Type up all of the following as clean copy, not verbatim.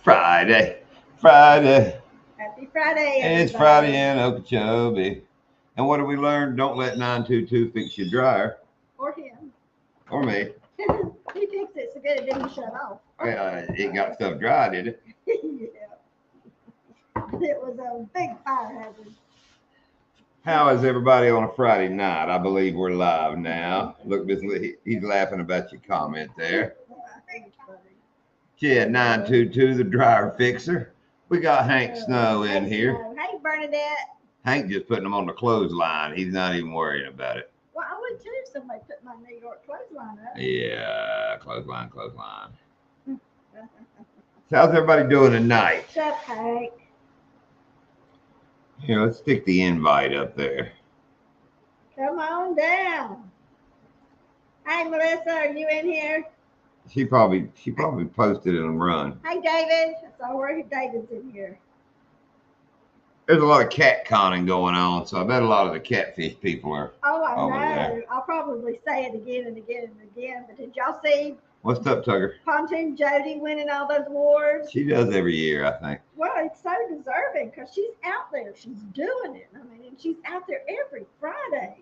Friday, Friday. Happy Friday, It's everybody. Friday in Okeechobee. And what did we learn? Don't let 922 fix your dryer. Or him. Or me. He thinks it's so good it didn't shut off. It got stuff dry, did it? Yeah. It was a big fire hazard. How is everybody on a Friday night? I believe we're live now. Look, he's laughing about your comment there. Yeah, 922, the dryer fixer. We got Hank Snow in here. Hey, Bernadette. Hank just putting them on the clothesline. He's not even worrying about it. Well, I would too if somebody put my New York clothesline up. Yeah, clothesline. So how's everybody doing tonight? What's up, Hank? Here, let's stick the invite up there. Come on down. Hey, Melissa, are you in here? She probably posted it and run. Hey, David. I saw where David's in here. There's a lot of cat conning going on, so I bet a lot of the catfish people are. Oh, I over know. there. I'll probably say it again and again and again. But did y'all see What's up, Tugger? Pontoon Jody winning all those awards? She does every year, I think. Well, it's so deserving because she's out there. She's doing it. I mean, and she's out there every Friday.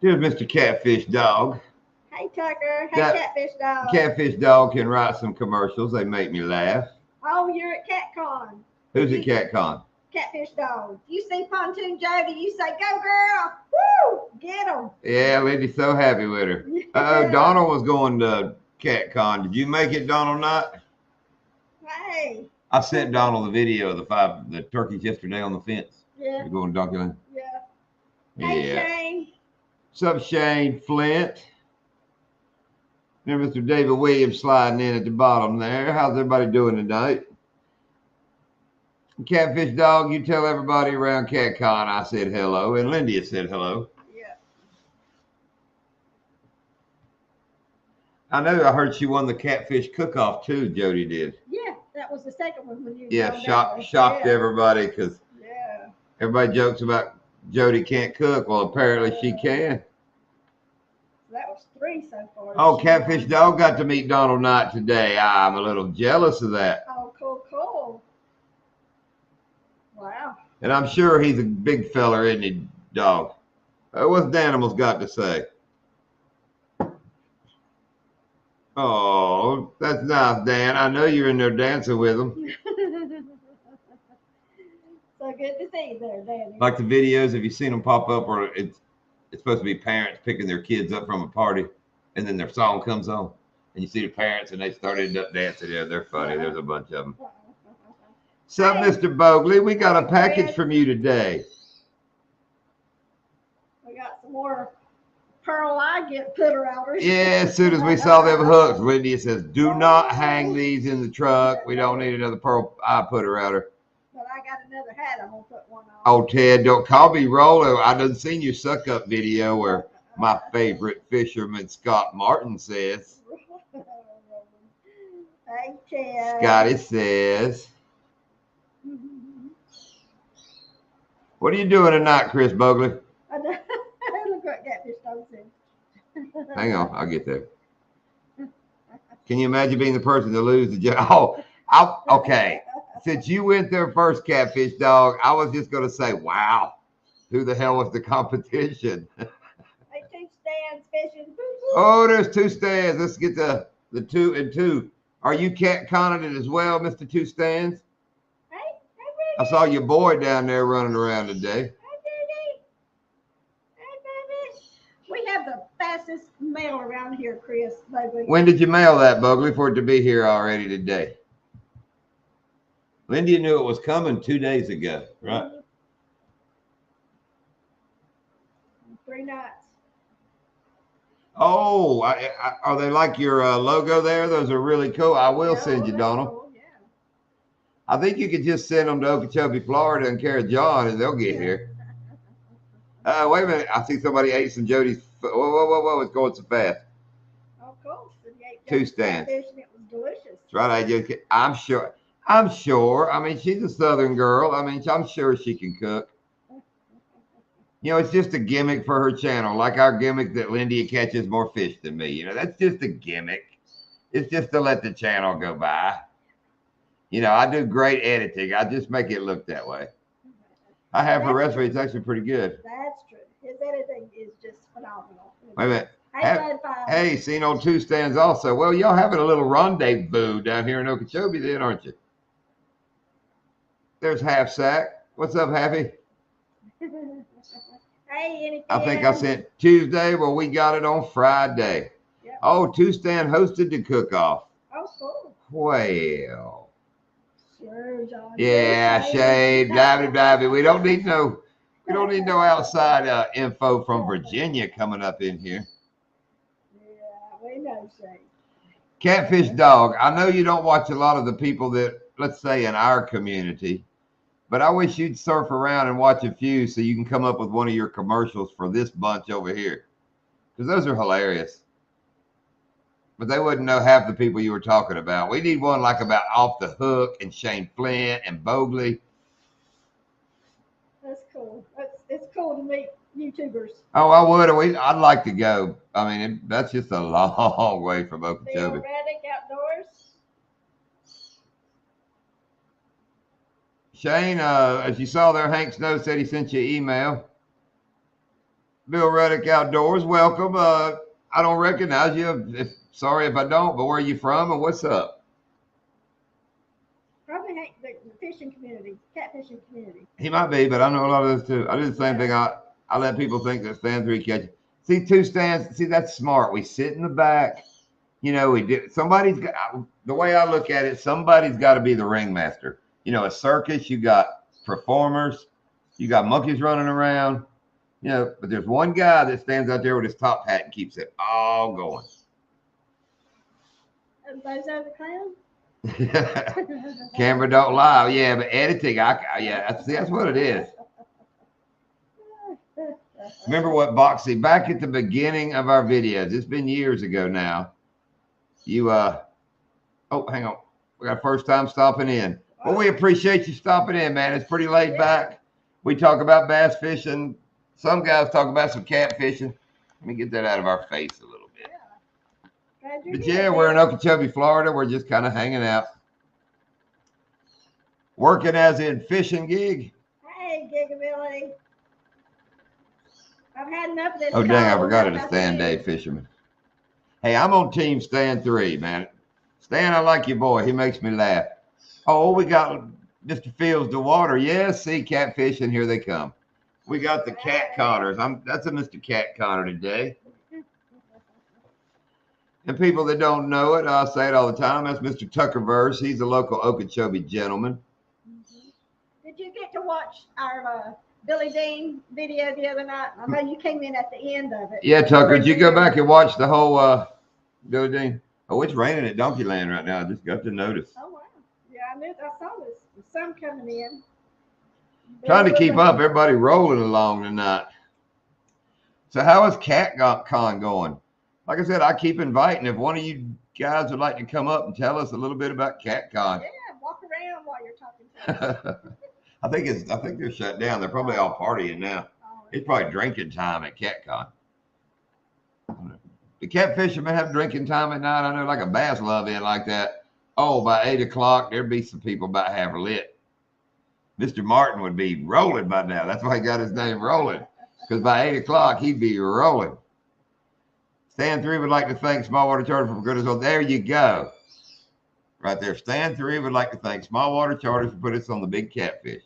Here's Mr. Catfish Dog. Hey, Tucker. Hey, That- Catfish Dog. Catfish Dog can write some commercials. They make me laugh. Oh, you're at CatCon. Who's at CatCon? Catfish Dog. You see Pontoon Jody, you say, go, girl. Woo! Get him. Yeah, Lindy's so happy with her. Donald was going to CatCon. Did you make it, Donald Knight? Hey. I sent Donald the video of the turkeys yesterday on the fence. Yeah. You're going to Dunkerland? Yeah. Hey, Yeah. Shane. What's up, Shane Flint? There's Mr. David Williams sliding in at the bottom there. How's everybody doing tonight? Catfish Dog, you tell everybody around CatCon I said hello, and Lindy said hello. Yeah. I know I heard she won the catfish cook-off too, Jody did. Yeah, that was the second one when you Yeah, gone shocked down there. everybody because Yeah. everybody jokes about Jody can't cook. Well, apparently she can. That was 3 so far. Oh, Catfish Dog got to meet Donald Knight today. I'm a little jealous of that. Oh, cool. Wow. And I'm sure he's a big feller, isn't he, Dog? What's Danimals got to say? Oh, that's nice, Dan. I know you're in there dancing with him. So good to see you there, Danny. Like the videos, have you seen them pop up where it's supposed to be parents picking their kids up from a party and then their song comes on and you see the parents and they started up dancing. Yeah, they're funny. There's a bunch of them. What's up, Mr. Bogley? We got a package from you today. We got some more pearl eye get putter outers. Yeah, as soon as we saw them hooks, Lindy says, do not hang these in the truck. We don't need another pearl eye putter outer. But I got another hat. I'm going to put one on. Oh, Ted, don't call me Rolo. I done seen your suck up video where my favorite fisherman, Scott Martin, says. Hey, Ted. Scotty says. What are you doing tonight, Chris Bogley? Look what Catfish Dog said. Hang on, I'll get there. Can you imagine being the person to lose the job? Oh, okay. Since you went there first, Catfish Dog, I was just going to say, wow, who the hell was the competition? Hey, 2 stands fishing. Oh, there's 2 stands. Let's get the 2 and 2. Are you CatConning it as well, Mr. 2 Stands? Hey, I saw your boy down there running around today. we have the fastest mail around here, Chris. Bogley. When did you mail that, Bogley, for it to be here already today? Lindy knew it was coming 2 days ago, right? 3 nights. Oh, are they like your logo there? Those are really cool. I will send you, Donald. Cool, yeah. I think you could just send them to Okeechobee, Florida, and carry John, and they'll get here. Wait a minute. I see somebody ate some Jody's. Whoa. It's going so fast. Oh, cool. So you ate 2 stands. catfish and it was delicious. That's right. I'm sure. I mean, she's a Southern girl. I mean, I'm sure she can cook. You know, it's just a gimmick for her channel, like our gimmick that Lindy catches more fish than me. You know, that's just a gimmick. It's just to let the channel go by. You know, I do great editing. I just make it look that way. I have her recipe. It's actually pretty good. That's true. His editing is just phenomenal. Wait a minute. Hey, Bud Five. Hey, seen on Two Stands also. Well, y'all having a little rendezvous down here in Okeechobee then, aren't you? There's Half Sack. What's up, Happy? Hey, anything? I think I sent Tuesday. Well, we got it on Friday. Yep. Oh, Two Stand hosted the cook-off. Oh, cool. Well. Sure, John. Yeah, shade, blah blah blah. We don't need no outside info from Virginia coming up in here. Yeah, we know, Shane. Catfish Dog. I know you don't watch a lot of the people that, let's say, in our community, but I wish you'd surf around and watch a few so you can come up with one of your commercials for this bunch over here, because those are hilarious. But they wouldn't know half the people you were talking about. We need one like about Off the Hook and Shane Flint and Bogley. That's cool. It's cool to meet YouTubers. Oh, I would. I'd like to go. I mean, that's just a long way from Bill Okeechobee. Reddick Outdoors. Shane, as you saw there, Hank Snow said he sent you an email. Bill Reddick Outdoors, welcome. I don't recognize you. Sorry if I don't, but where are you from and what's up? Probably Hank, the fishing community, catfishing community. He might be, but I know a lot of this too. I do the same thing. I let people think that Stand 3 catch. See, Two Stands. See, that's smart. We sit in the back. You know, we do. Somebody's got. The way I look at it, somebody's got to be the ringmaster. You know, a circus. You got performers. You got monkeys running around. You know, but there's one guy that stands out there with his top hat and keeps it all going. Those are the clowns. Camera don't lie. Yeah, but editing, that's what it is. Remember what Boxy, back at the beginning of our videos, it's been years ago now. You oh, hang on. We got first time stopping in. Well, we appreciate you stopping in, man. It's pretty laid back. We talk about bass fishing. Some guys talk about some catfishing. Let me get that out of our face a little bit. But yeah, we're in Okeechobee, Florida. We're just kind of hanging out. Working as in fishing gig. Hey, Gigabilly. I've had enough of this. Oh, dang, I forgot it. A Stand Day fisherman. Hey, I'm on team Stand 3, man. Stan, I like your boy. He makes me laugh. Oh, we got Mr. Fields to water. Yes, see catfish, and here they come. We got the cat conners. That's a Mr. Cat Conner today. And people that don't know it, I say it all the time, that's Mr. Tucker Verse. He's a local Okeechobee gentleman. Did you get to watch our Billy Dean video the other night? I know you came in at the end of it. Yeah, Tucker, did you go back and watch the whole Billy Dean? Oh, it's raining at Donkeyland right now. I just got to notice. Oh, wow. Yeah, I saw this. The sun coming in. Trying to keep up. Everybody rolling along tonight. So how is CatCon going? Like I said, I keep inviting. If one of you guys would like to come up and tell us a little bit about CatCon. Yeah, walk around while you're talking to us. I think they're shut down. They're probably all partying now. It's probably drinking time at CatCon. The catfishermen have drinking time at night. I know, like a bass love in like that. Oh, by 8 o'clock, there'd be some people about half lit. Mr. Martin would be rolling by now. That's why he got his name Rolling. Because by 8 o'clock, he'd be rolling. Stand 3 would like to thank Smallwater Charter for good as well. There you go. Right there. Stand 3 would like to thank Smallwater Charter for putting us on the big catfish.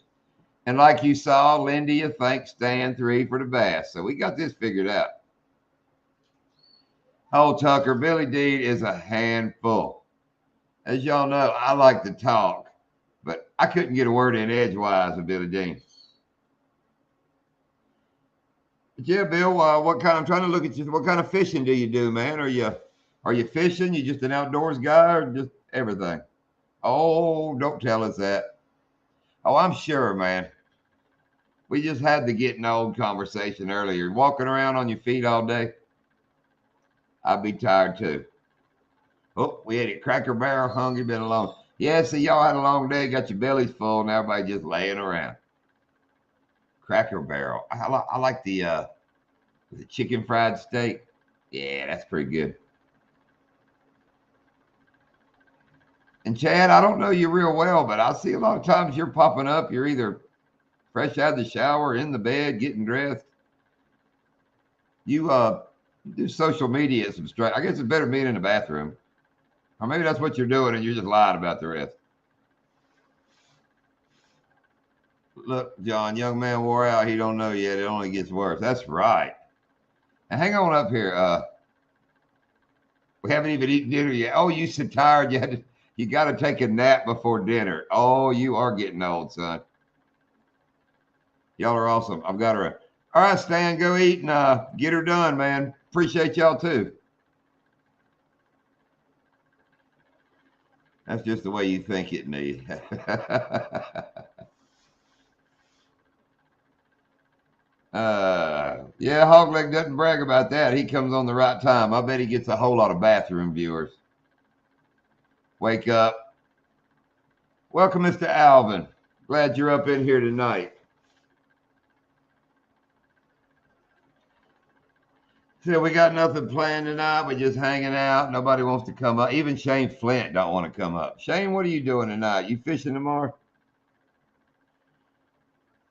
And like you saw, Lindy, thanks Stand 3 for the bass. So we got this figured out. Oh, Tucker, Billy Dean is a handful. As y'all know, I like to talk, but I couldn't get a word in edgewise with Billy Dean. But yeah, Bill, I'm trying to look at you. What kind of fishing do you do, man? Are you fishing? You just an outdoors guy or just everything? Oh, don't tell us that. Oh, I'm sure, man. We just had the getting old conversation earlier. Walking around on your feet all day. I'd be tired too. Oh, we ate at Cracker Barrel, hungry, been alone. Yeah, see, y'all had a long day, got your bellies full, and everybody just laying around. Cracker Barrel. I like the chicken fried steak. Yeah, that's pretty good. And Chad, I don't know you real well, but I see a lot of times you're popping up. You're either fresh out of the shower, in the bed, getting dressed. You do social media some straight. I guess it's better being in the bathroom. Or maybe that's what you're doing and you're just lying about the rest. Look, John, young man wore out. He don't know yet. It only gets worse. That's right. And hang on up here. We haven't even eaten dinner yet. Oh, you so tired. You got to take a nap before dinner. Oh, you are getting old, son. Y'all are awesome. I've got her. All right, Stan, go eat and get her done, man. Appreciate y'all too. That's just the way you think it, need. Yeah, Hogleg doesn't brag about that. He comes on the right time. I bet he gets a whole lot of bathroom viewers. Wake up. Welcome, Mr. Alvin. Glad you're up in here tonight. So we got nothing planned tonight. We're just hanging out. Nobody wants to come up. Even Shane Flint don't want to come up. Shane, what are you doing tonight? You fishing tomorrow?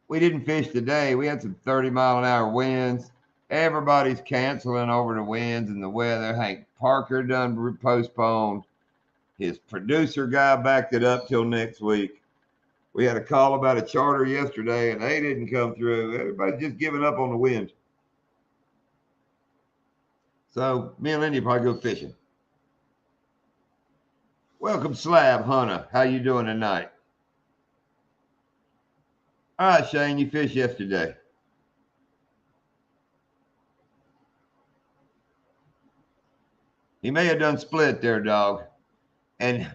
We didn't fish today. We had some 30-mile-an-hour winds. Everybody's canceling over the winds and the weather. Hank Parker done postponed. His producer guy backed it up till next week. We had a call about a charter yesterday, and they didn't come through. Everybody's just giving up on the wind. So me and Lindy probably go fishing. Welcome, Slab Hunter. How you doing tonight? All right, Shane, you fished yesterday. He may have done split there, dog. And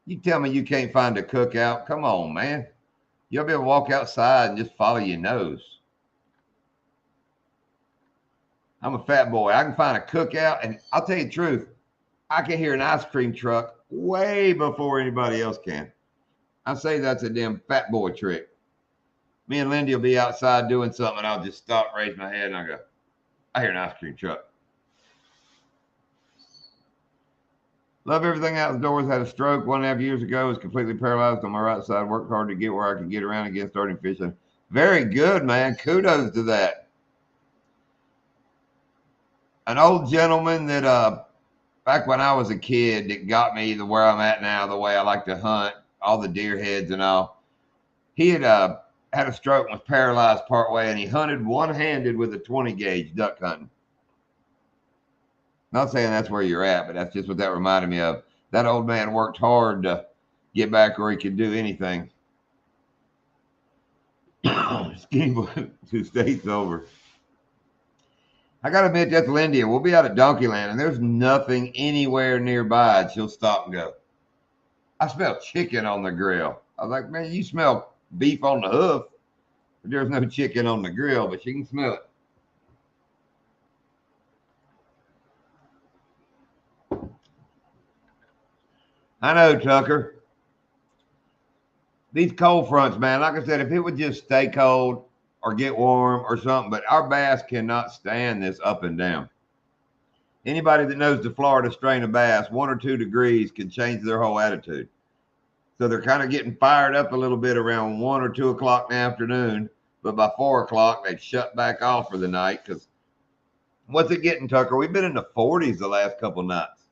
you tell me you can't find a cookout? Come on, man. You'll be able to walk outside and just follow your nose. I'm a fat boy. I can find a cookout, and I'll tell you the truth. I can hear an ice cream truck way before anybody else can. I say that's a damn fat boy trick. Me and Lindy will be outside doing something, and I'll just stop, raise my head, and I go, I hear an ice cream truck. Love everything outdoors. Had a stroke 1.5 years ago. Was completely paralyzed on my right side. Worked hard to get where I could get around again, starting fishing. Very good, man. Kudos to that. An old gentleman that back when I was a kid that got me to where I'm at now, the way I like to hunt, all the deer heads and all. He had had a stroke and was paralyzed partway, and he hunted one-handed with a 20 gauge duck hunting. Not saying that's where you're at, but that's just what that reminded me of. That old man worked hard to get back where he could do anything. Skinny boy, 2 states over. I got to admit, that's Lindy. We'll be out at Donkeyland, and there's nothing anywhere nearby. And she'll stop and go, I smell chicken on the grill. I was like, man, you smell beef on the hoof. But there's no chicken on the grill, but she can smell it. I know, Tucker. These cold fronts, man, like I said, if it would just stay cold or get warm or something, but our bass cannot stand this up and down. Anybody that knows the Florida strain of bass, 1 or 2 degrees can change their whole attitude. So they're kind of getting fired up a little bit around 1 or 2 o'clock in the afternoon, but by 4 o'clock, they've shut back off for the night because what's it getting, Tucker? We've been in the 40s the last couple nights,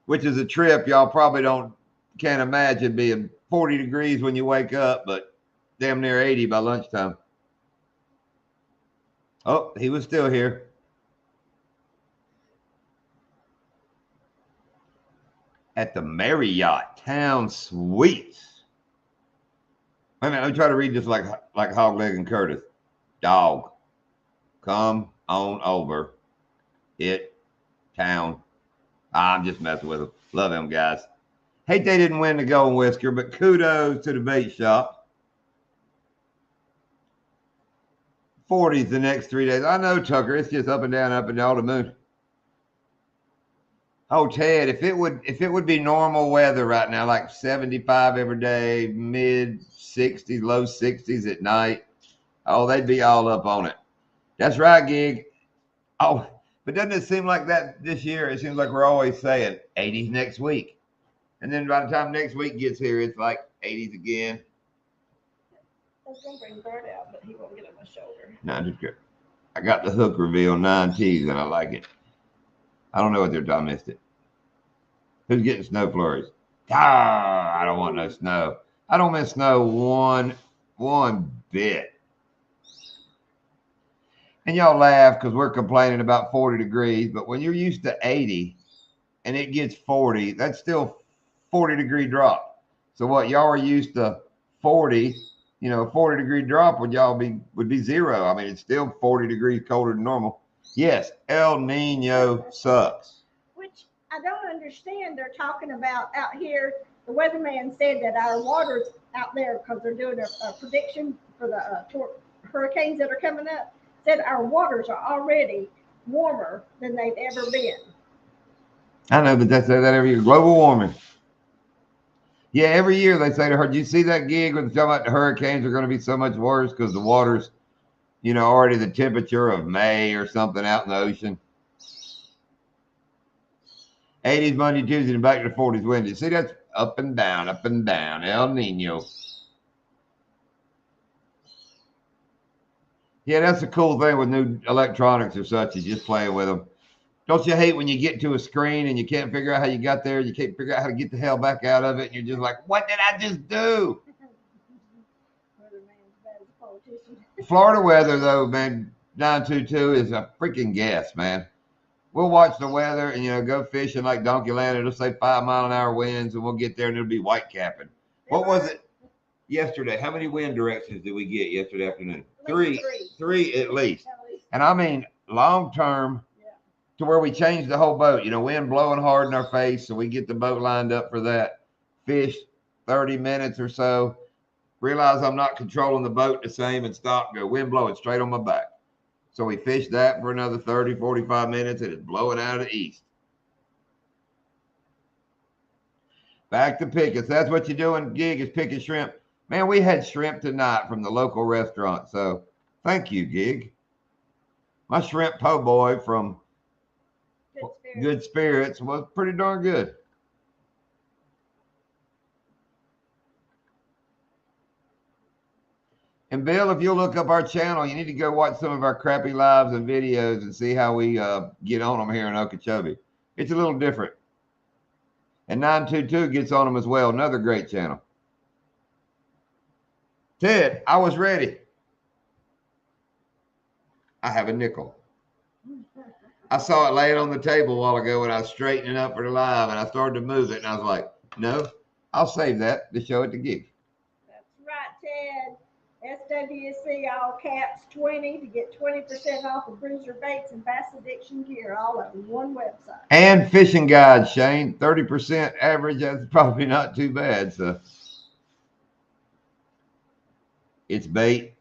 which is a trip y'all probably can't imagine being 40 degrees when you wake up, but damn near 80 by lunchtime. Oh, he was still here. At the Marriott Town Suites. Wait a minute, let me try to read this like Hogleg and Curtis. Dog, come on over. Town. I'm just messing with them. Love them guys. Hate they didn't win the Golden Whisker, but kudos to the bait shop. 40s the next 3 days. I know, Tucker. It's just up and down the moon. Oh, Ted, if it would be normal weather right now, like 75 every day, mid 60s, low 60s at night, oh, they'd be all up on it. That's right, Gig. Oh, but doesn't it seem like that this year? It seems like we're always saying 80s next week, And then by the time next week gets here, it's like 80s again. I was gonna bring Bert out, but he won't get on my shoulder. No, just good. I got the hook reveal 9Ts and I like it. I don't know what they're doing. I missed it. Who's getting snow flurries? Ah, I don't want no snow. I don't miss snow one bit. And y'all laugh because we're complaining about 40 degrees, but when you're used to 80 and it gets 40, that's still 40-degree drop. So what y'all are used to 40, 40-degree drop would be 0. I mean, it's still 40 degrees colder than normal. Yes, El Nino sucks. Which I don't understand. They're talking about out here. The weatherman said that our waters out there, because they're doing a prediction for the hurricanes that are coming up, said our waters are already warmer than they've ever been. I know, but they say that every year. Global warming. Yeah, every year they say to her, "Did you see that gig when they talking about the hurricanes are going to be so much worse because the water's, already the temperature of May or something out in the ocean." 80s Monday, Tuesday, and back to the 40s windy. See, that's up and down, El Nino. Yeah, that's the cool thing with new electronics or such, is just playing with them. Don't you hate when you get to a screen and you can't figure out how you got there? You can't figure out how to get the hell back out of it. And you're just like, what did I just do? Florida weather, though, man, 922 is a freaking guess, man. We'll watch the weather and, go fishing like Donkey Land. It'll say 5-mile-an-hour winds, and we'll get there and it'll be white capping. What was it yesterday? How many wind directions did we get yesterday afternoon? Three at least. And I mean, long term, to where we changed the whole boat. Wind blowing hard in our face, so we get the boat lined up for that. Fish 30 minutes or so. Realize I'm not controlling the boat the same and stop, go. Wind blowing straight on my back. So we fished that for another 30, 45 minutes, and it's blowing out of the east. Back to picking. That's what you're doing, gig, is picking shrimp. Man, we had shrimp tonight from the local restaurant, so thank you, gig. My shrimp po' boy from Good Spirits was pretty darn good. And Bill, if you'll look up our channel, you need to go watch some of our crappy lives and videos and see how we get on them here in Okeechobee. It's a little different. And 922 gets on them as well. Another great channel. Ted, I was ready. I have a nickel. I saw it laying on the table a while ago when I was straightening up for the live, and I started to move it, and I was like, no, I'll save that to show it to Gig. That's right, Ted. SWC all caps 20 to get 20% off of Bruiser Baits and Bass Addiction gear, all on one website. And fishing guides, Shane. 30% average. That's probably not too bad. So it's bait.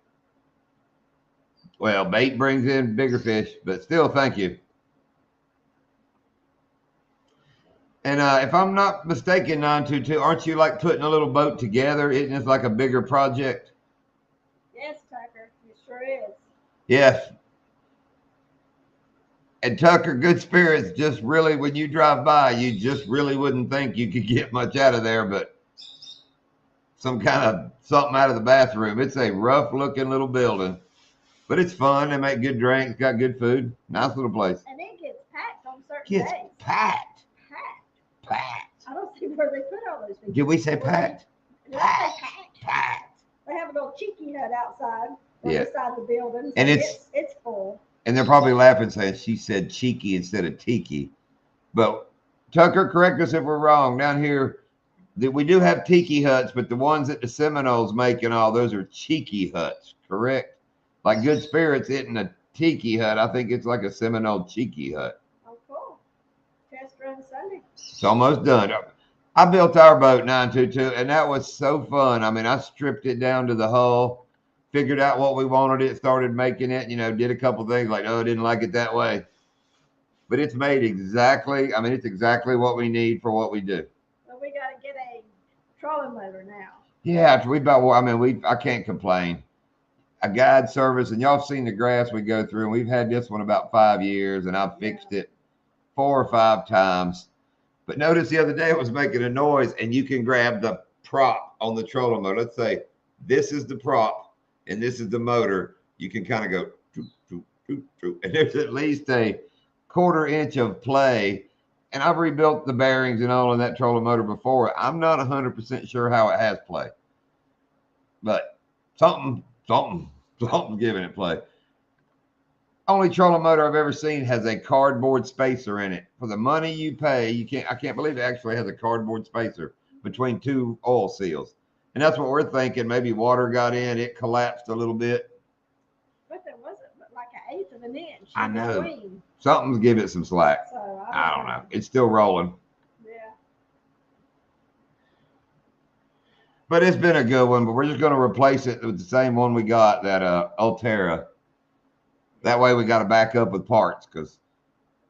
Well, bait brings in bigger fish, but still, thank you. And if I'm not mistaken, 922, aren't you like putting a little boat together? Isn't it like a bigger project? Yes, Tucker, it sure is. Yes. And Tucker, Good Spirits, just really, when you drive by, you just really wouldn't think you could get much out of there, but something out of the bathroom. It's a rough looking little building, but it's fun. They make good drinks, got good food. Nice little place. And it gets packed on certain days. Packed. I don't see where they put all those things. Did we say packed? Packed. They have a little cheeky hut outside on the side of the building. So and it's full. And they're probably laughing saying she said cheeky instead of tiki. But Tucker, correct us if we're wrong. Down here, we do have tiki huts, but the ones that the Seminoles make and all, those are cheeky huts, correct? Like Good Spirits isn't a tiki hut. I think it's like a Seminole cheeky hut. Oh, cool. Test run Sunday. It's almost done. I built our boat 922, and that was so fun. I mean, I stripped it down to the hull, figured out what we wanted it, started making it, did a couple things like, I didn't like it that way. But it's made exactly, it's exactly what we need for what we do. Well, we got to get a trolling motor now. Yeah, I can't complain. A guide service, and y'all have seen the grass we go through, and we've had this one about 5 years, and I've fixed it 4 or 5 times. But notice the other day it was making a noise, and you can grab the prop on the trolling motor. Let's say this is the prop and this is the motor. You can kind of go, troop, troop, troop, troop, and there's at least a quarter inch of play. And I've rebuilt the bearings and all in that trolling motor before. I'm not 100% sure how it has play, but something's giving it play. Only trolling motor I've ever seen has a cardboard spacer in it. For the money you pay, I can't believe it actually has a cardboard spacer between two oil seals. And that's what we're thinking. Maybe water got in, it collapsed a little bit. But there wasn't but like an eighth of an inch. I in know. between. Something's giving it some slack. So I don't know. It's still rolling. Yeah. But it's been a good one, but we're just going to replace it with the same one we got, that Ulterra. That way we got to back up with parts, because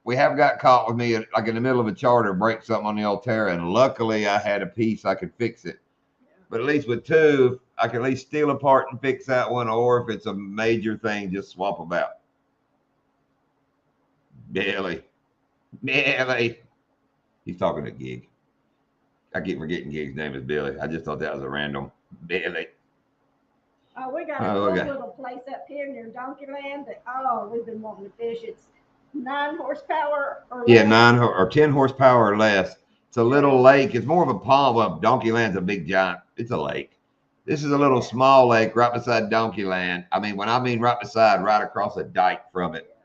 we have got caught with me like in the middle of a charter, break something on the Ulterra, and luckily I had a piece I could fix it. Yeah. But at least with two, I can at least steal a part and fix that one, or if it's a major thing, just swap them out. Billy. He's talking to Gig. I keep forgetting Gig's name is Billy. I just thought that was a random Billy. Oh, we got a cool little place up here near Donkeyland that, we've been wanting to fish. It's 9 horsepower or less. Yeah, 9 or 10 horsepower or less. It's a little lake. It's more of a pond. Well, Donkeyland's a big giant. It's a lake. This is a little small lake right beside Donkeyland. When I mean right beside, right across a dike from it.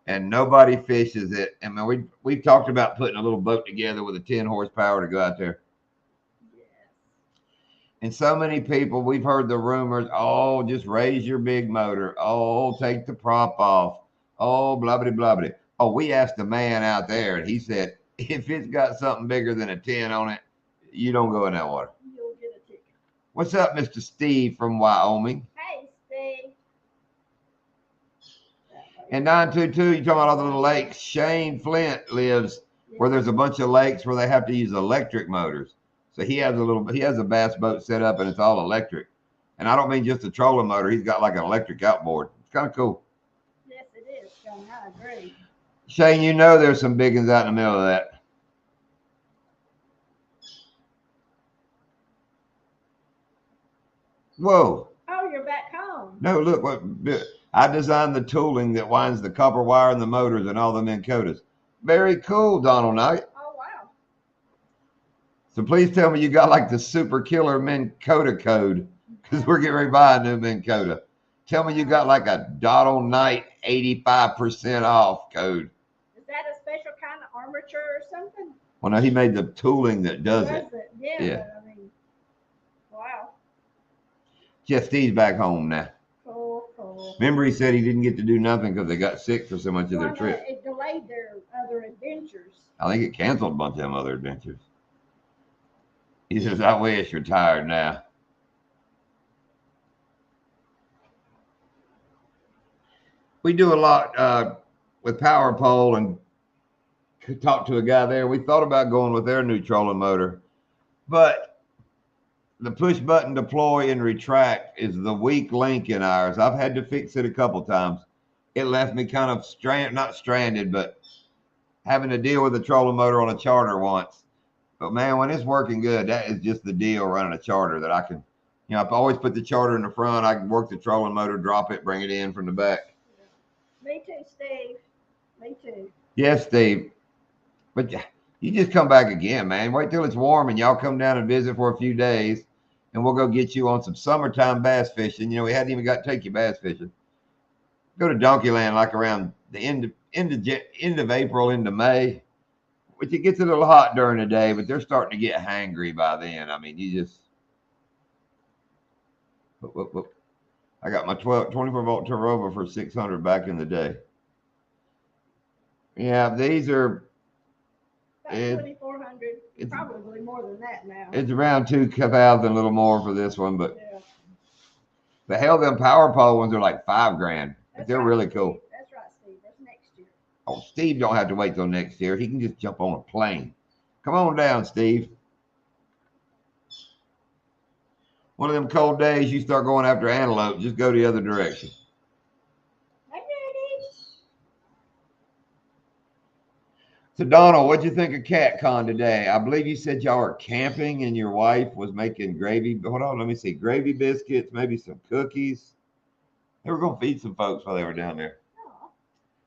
And nobody fishes it. And we've talked about putting a little boat together with a 10 horsepower to go out there. And so many people, we've heard the rumors, just raise your big motor. Take the prop off. Blah, blah, blah, blah. We asked a man out there, and he said, if it's got something bigger than a 10 on it, you don't go in that water. You'll get a ticket. What's up, Mr. Steve from Wyoming? Hey, Steve. And 922, you're talking about all the little lakes. Shane Flint lives where there's a bunch of lakes where they have to use electric motors. So he has a bass boat set up, and it's all electric. And I don't mean just a trolling motor. He's got like an electric outboard. It's kind of cool. Yes, it is, Shane. I agree. Shane, there's some big ones out in the middle of that. Whoa. Oh, you're back home. No, look, I designed the tooling that winds the copper wire and the motors and all the Minn Kotas. Very cool, Donald Knight. So please tell me you got like the super killer Minn Kota code, because we're getting ready to buy a new Minn Kota. Tell me you got like a Donald Knight 85% off code. Is that a special kind of armature or something? Well, no, he made the tooling that does it. Yeah. But, wow. Just Steve's back home now. Cool. Remember, he said he didn't get to do nothing because they got sick for so much of their trip. It delayed their other adventures. I think it canceled a bunch of them other adventures. He says, I wish you're tired now. We do a lot with Power Pole, and talked to a guy there. We thought about going with their new trolling motor, but the push button deploy and retract is the weak link in ours. I've had to fix it a couple times. It left me kind of not stranded, but having to deal with a trolling motor on a charter once. But man, when it's working good, that is just the deal running a charter, that I can, I've always put the charter in the front. I can work the trolling motor, drop it, bring it in from the back. Me too, Steve. Me too. Yes, Steve. But you just come back again, man. Wait till it's warm and y'all come down and visit for a few days, and we'll go get you on some summertime bass fishing. We hadn't even got to take you bass fishing. Go to Donkeyland like around the end of April into May. Which it gets a little hot during the day, but they're starting to get hangry by then. You just... I got my 24-volt Terrova for $600 back in the day. Yeah, these are... About 2,400. It's probably more than that now. It's around 2,000, a little more for this one, but... Yeah. The hell, them Power Pole ones are like $5,000. They're really cool. That's right, Steve. That's next year. Oh, Steve don't have to wait till next year. He can just jump on a plane. Come on down, Steve. One of them cold days, you start going after antelope, just go the other direction. So Donald, what'd you think of CatCon today? I believe you said y'all were camping and your wife was making gravy. Hold on, let me see. Gravy biscuits, maybe some cookies. They were gonna feed some folks while they were down there. Oh,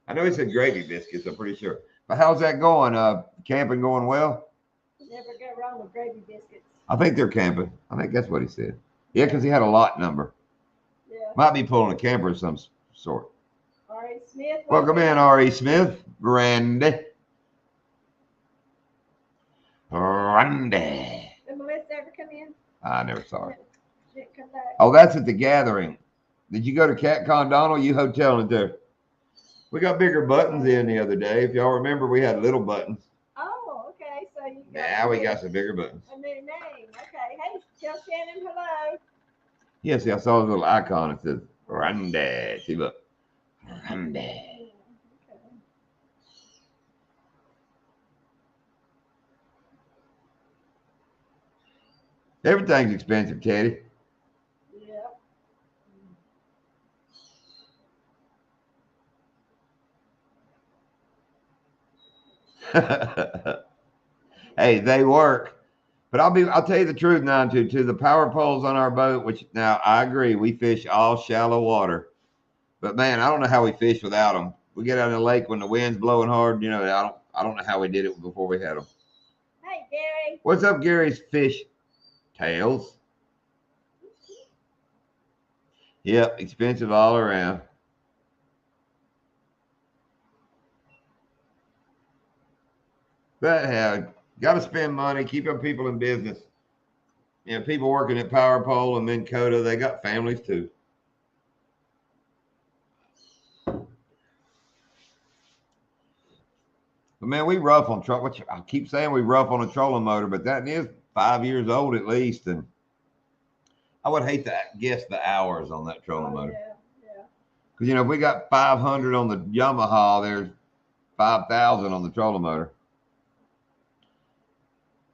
I know he said gravy biscuits, I'm pretty sure. But how's that going? Camping going well? never go wrong with gravy biscuits. I think they're camping. I think that's what he said. Yeah, because he had a lot number. Yeah. Might be pulling a camper of some sort. R.A. Smith. Welcome in, R.E. Smith. Randy. Randy. Did Melissa ever come in? I never saw her. She didn't come back. Oh, that's at the gathering. Did you go to CatCon, Donald? You hoteling it there. We got bigger buttons in the other day. If y'all remember, we had little buttons. Oh, okay. So you got Now we got some bigger buttons. a new name. Okay. Hey, tell Shannon hello. Yeah, see, I saw his little icon. It says Randy. See, look. Randy. Okay. Everything's expensive, Teddy. Hey, they work. But I'll tell you the truth now, to the power poles on our boat, which now I agree, we fish all shallow water. But man, I don't know how we fish without them. We get out in the lake when the wind's blowing hard, I don't know how we did it before we had them. Hey, Gary. What's up, Gary's Fish Tails? Yep, expensive all around. But hell, got to spend money, keep our people in business. People working at Power Pole and Minn Kota, they got families too. But man, we rough on troll. Which I keep saying we rough on a trolling motor, but that is 5 years old at least, and I would hate to guess the hours on that trolling motor. Yeah. Because if we got 500 on the Yamaha, there's 5,000 on the trolling motor.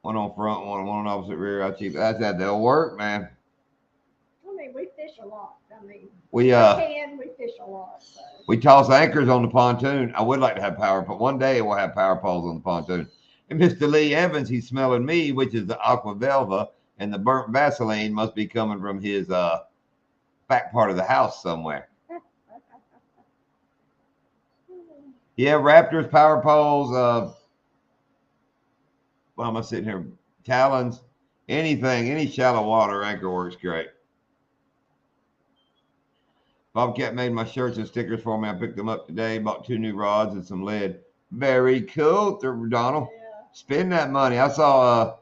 One on front, one on opposite rear. They'll work, man. I mean, we fish a lot. We fish a lot. So. We toss anchors on the pontoon. I would like to have power, but one day we'll have power poles on the pontoon. And Mr. Lee Evans, he's smelling me, which is the Aqua Velva, and the burnt Vaseline must be coming from his back part of the house somewhere. Yeah, Raptors, power poles, why am I sitting here? Talons, anything, any shallow water anchor works great. Bobcat made my shirts and stickers for me. I picked them up today, bought 2 new rods and some lead. Very cool, Donald. Yeah. Spend that money. I saw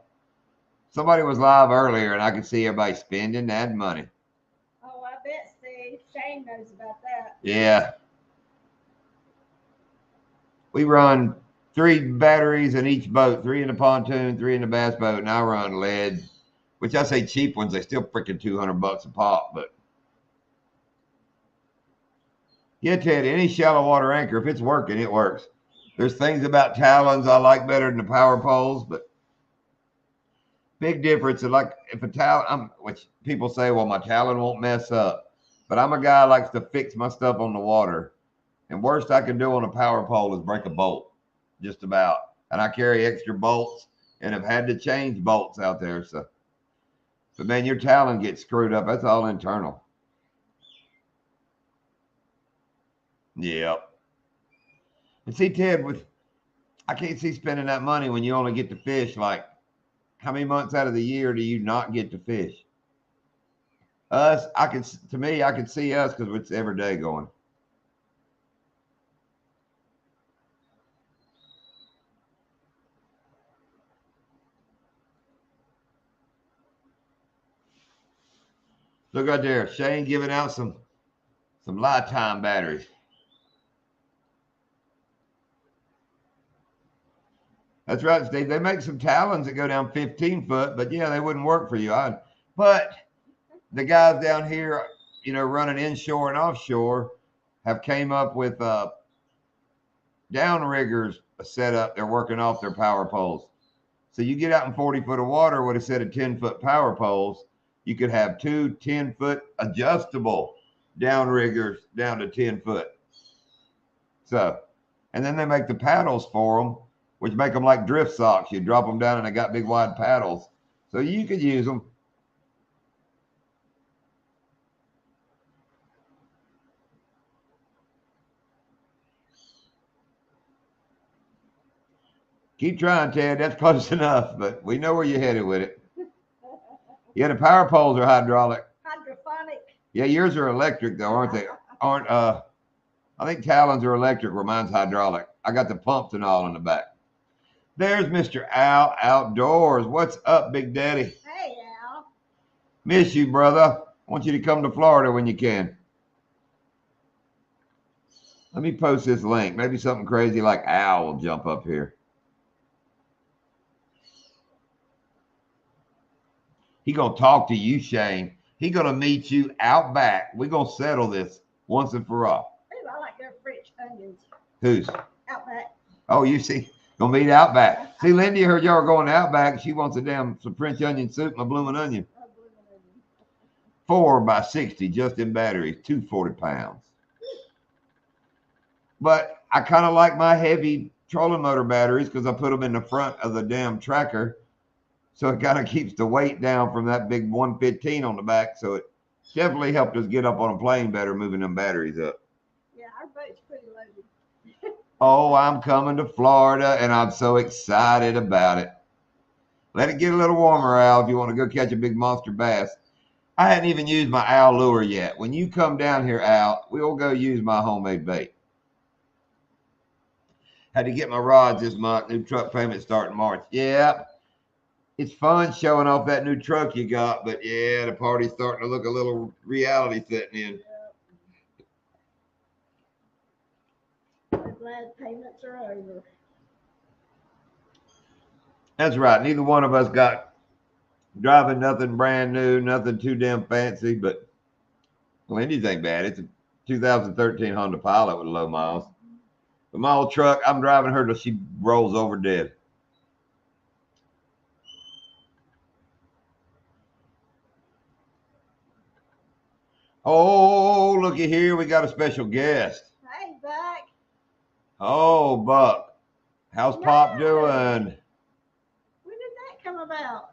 somebody was live earlier, and I could see everybody spending that money. Oh, I bet, Steve. Shane knows about that. Yeah. We run 3 batteries in each boat, 3 in the pontoon, 3 in the bass boat, and I run lead, which I say cheap ones. They still freaking $200 a pop, but yeah, Ted, any shallow water anchor, if it's working, it works. There's things about talons I like better than the power poles, but big difference. Like if a talon, which people say, well, my talon won't mess up, but I'm a guy who likes to fix my stuff on the water. And worst I can do on a power pole is break a bolt, just about. And I carry extra bolts and have had to change bolts out there. So, but man, your talon gets screwed up. That's all internal. Yep. And see, Ted, I can't see spending that money when you only get to fish like how many months out of the year do you not get to fish? Us, I could see us because it's every day going. Look right there, Shane giving out some lifetime batteries. That's right, Steve. They make some talons that go down 15 foot, but yeah, they wouldn't work for you. But the guys down here, running inshore and offshore, have came up with downriggers set up. They're working off their power poles. So you get out in 40 foot of water with a set of 10-foot power poles, you could have 2 10-foot adjustable downriggers down to 10 foot. So, and then they make the paddles for them which make them like drift socks. You drop them down and they got big wide paddles. So you could use them. Keep trying, Ted. That's close enough, but we know where you're headed with it. Yeah, the power poles are hydraulic. Hydrophonic. Yeah, yours are electric though, aren't they? I think Talons are electric where mine's hydraulic. I got the pumps and all in the back. There's Mr. Al Outdoors. What's up, Big Daddy? Hey, Al. Miss you, brother. Want you to come to Florida when you can. Let me post this link. Maybe something crazy like Al will jump up here. He gonna talk to you, Shane. He gonna meet you out back. We gonna settle this once and for all. Ooh, I like their French onions. Who's? Outback. Oh, you see, gonna meet Outback. See, Lindy heard y'all were going to Outback. She wants some French onion soup and a blooming onion. 4 by 60, just in batteries, 240 pounds. But I kind of like my heavy trolling motor batteries because I put them in the front of the damn tracker. So it kind of keeps the weight down from that big 115 on the back. So it definitely helped us get up on a plane better, moving them batteries up. Yeah, our boat's pretty loaded. Oh, I'm coming to Florida, and I'm so excited about it. Let it get a little warmer, Al, if you want to go catch a big monster bass. I hadn't even used my Al lure yet. When you come down here, Al, we'll go use my homemade bait. Had to get my rods this month. New truck payment starting March. Yeah. It's fun showing off that new truck you got, but yeah, the party's starting to look a little reality setting in. I'm glad payments are over. That's right. Neither one of us got driving nothing brand new, nothing too damn fancy, but Lindy's ain't bad. It's a 2013 Honda Pilot with low miles. But my old truck, I'm driving her till she rolls over dead. Oh, looky here. We got a special guest. Hey, Buck. Oh, Buck. How's Pop doing? When did that come about?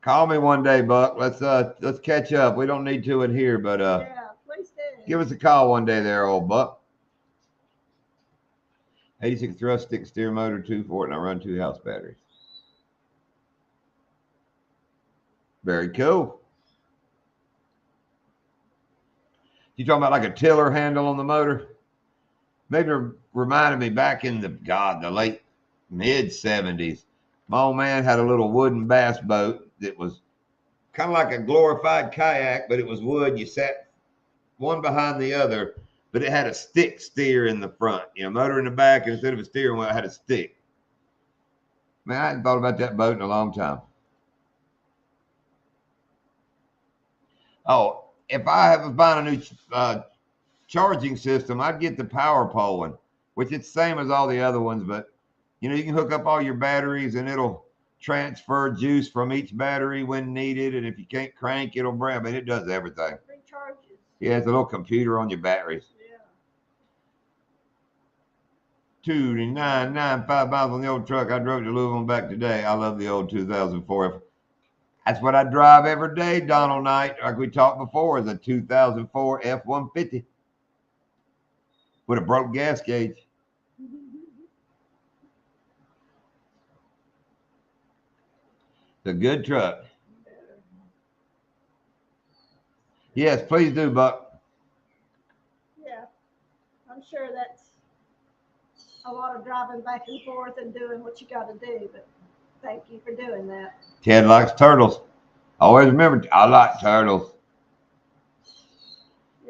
Call me one day, Buck. Let's catch up. We don't need to in here, but Yeah, please do. give us a call one day there, old Buck. 86 thrust stick steer motor, 240, and I run 2 house batteries. Very cool. You talking about like a tiller handle on the motor? Maybe reminded me back in the late mid 70s. My old man had a little wooden bass boat that was kind of like a glorified kayak, but it was wood. You sat one behind the other, but it had a stick steer in the front. Motor in the back, and instead of a steering wheel, it had a stick. Man, I hadn't thought about that boat in a long time. Oh, if I was buying a new charging system, I'd get the Power Pole one, which it's the same as all the other ones, but you can hook up all your batteries and it'll transfer juice from each battery when needed. And if you can't crank, it'll bring. I mean, it does everything. Recharges. Yeah, it's a little computer on your batteries. Yeah. 2,995 miles on the old truck. I drove to Louisville and back today. I love the old 2004. That's what I drive every day, Donald Knight, like we talked before, the 2004 F-150 with a broke gas gauge. It's a good truck. Yes, please do, Buck. Yeah, I'm sure that's a lot of driving back and forth and doing what you got to do, but thank you for doing that. Ted likes turtles. Always remember, I like turtles.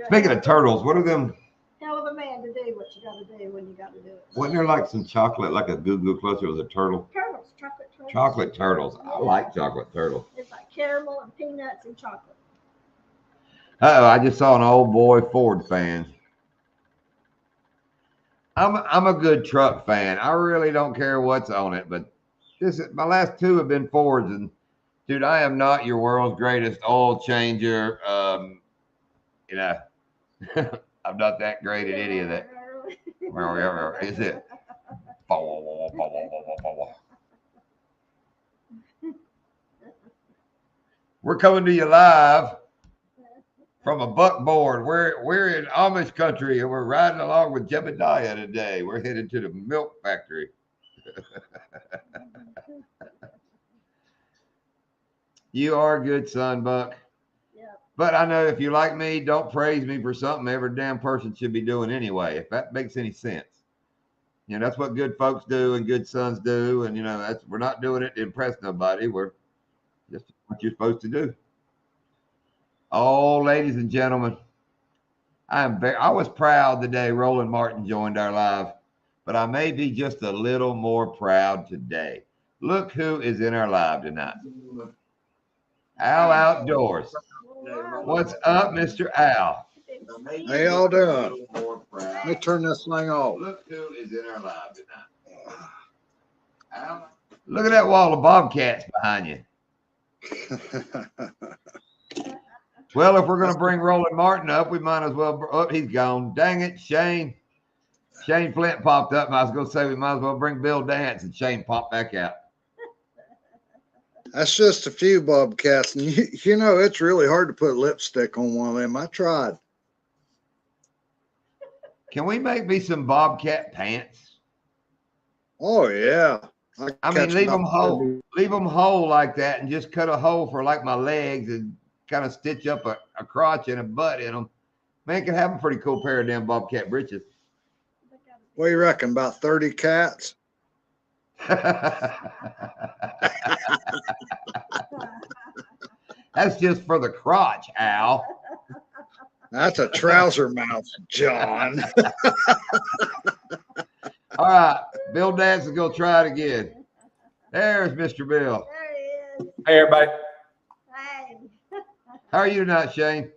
Speaking of turtles, what are them? Hell of a man to do what you got to do when you got to do it. Wasn't there like some chocolate, like a Goo Goo Cluster was a turtle? Turtles, chocolate turtles. Chocolate turtles. I like chocolate turtles. It's like caramel and peanuts and chocolate. Uh-oh, I just saw an old boy Ford fan. I'm a good truck fan. I really don't care what's on it, but my last 2 have been Fords, and dude, I am not your world's greatest oil changer. I'm not that great at any of that. Is it? We're coming to you live from a buckboard. We're in Amish country and we're riding along with Jebediah today. We're headed to the milk factory. You are a good son, Buck. Yep. But I know if you like me, don't praise me for something every damn person should be doing anyway, if that makes any sense. You know, that's what good folks do and good sons do. And, you know, we're not doing it to impress nobody. We're just what you're supposed to do. Oh, ladies and gentlemen, I was proud the day Roland Martin joined our live, but I may be just a little more proud today. Look who is in our live tonight. Al Outdoors. What's up, Mr. Al? How y'all doing? Let me turn this thing off. Look who is in our live tonight. Al, look at that wall of bobcats behind you. Well, if we're going to bring Roland Martin up, we might as well. Oh, he's gone. Dang it, Shane. Shane Flint popped up, and I was going to say we might as well bring Bill Dance, and Shane popped back out. That's just a few bobcats. And you know, it's really hard to put lipstick on one of them. I tried. Can we make me some bobcat pants? Oh, yeah. I mean, leave them whole. Leave them whole like that and just cut a hole for like my legs and kind of stitch up a crotch and a butt in them. Man, can have a pretty cool pair of damn bobcat breeches. What do you reckon? About 30 cats? That's just for the crotch, Al. That's a trouser mouth, John. All right, Bill Dance is going to try it again. There's Mr. Bill. There he is. Hey, everybody. Hey. How are you tonight, Shane?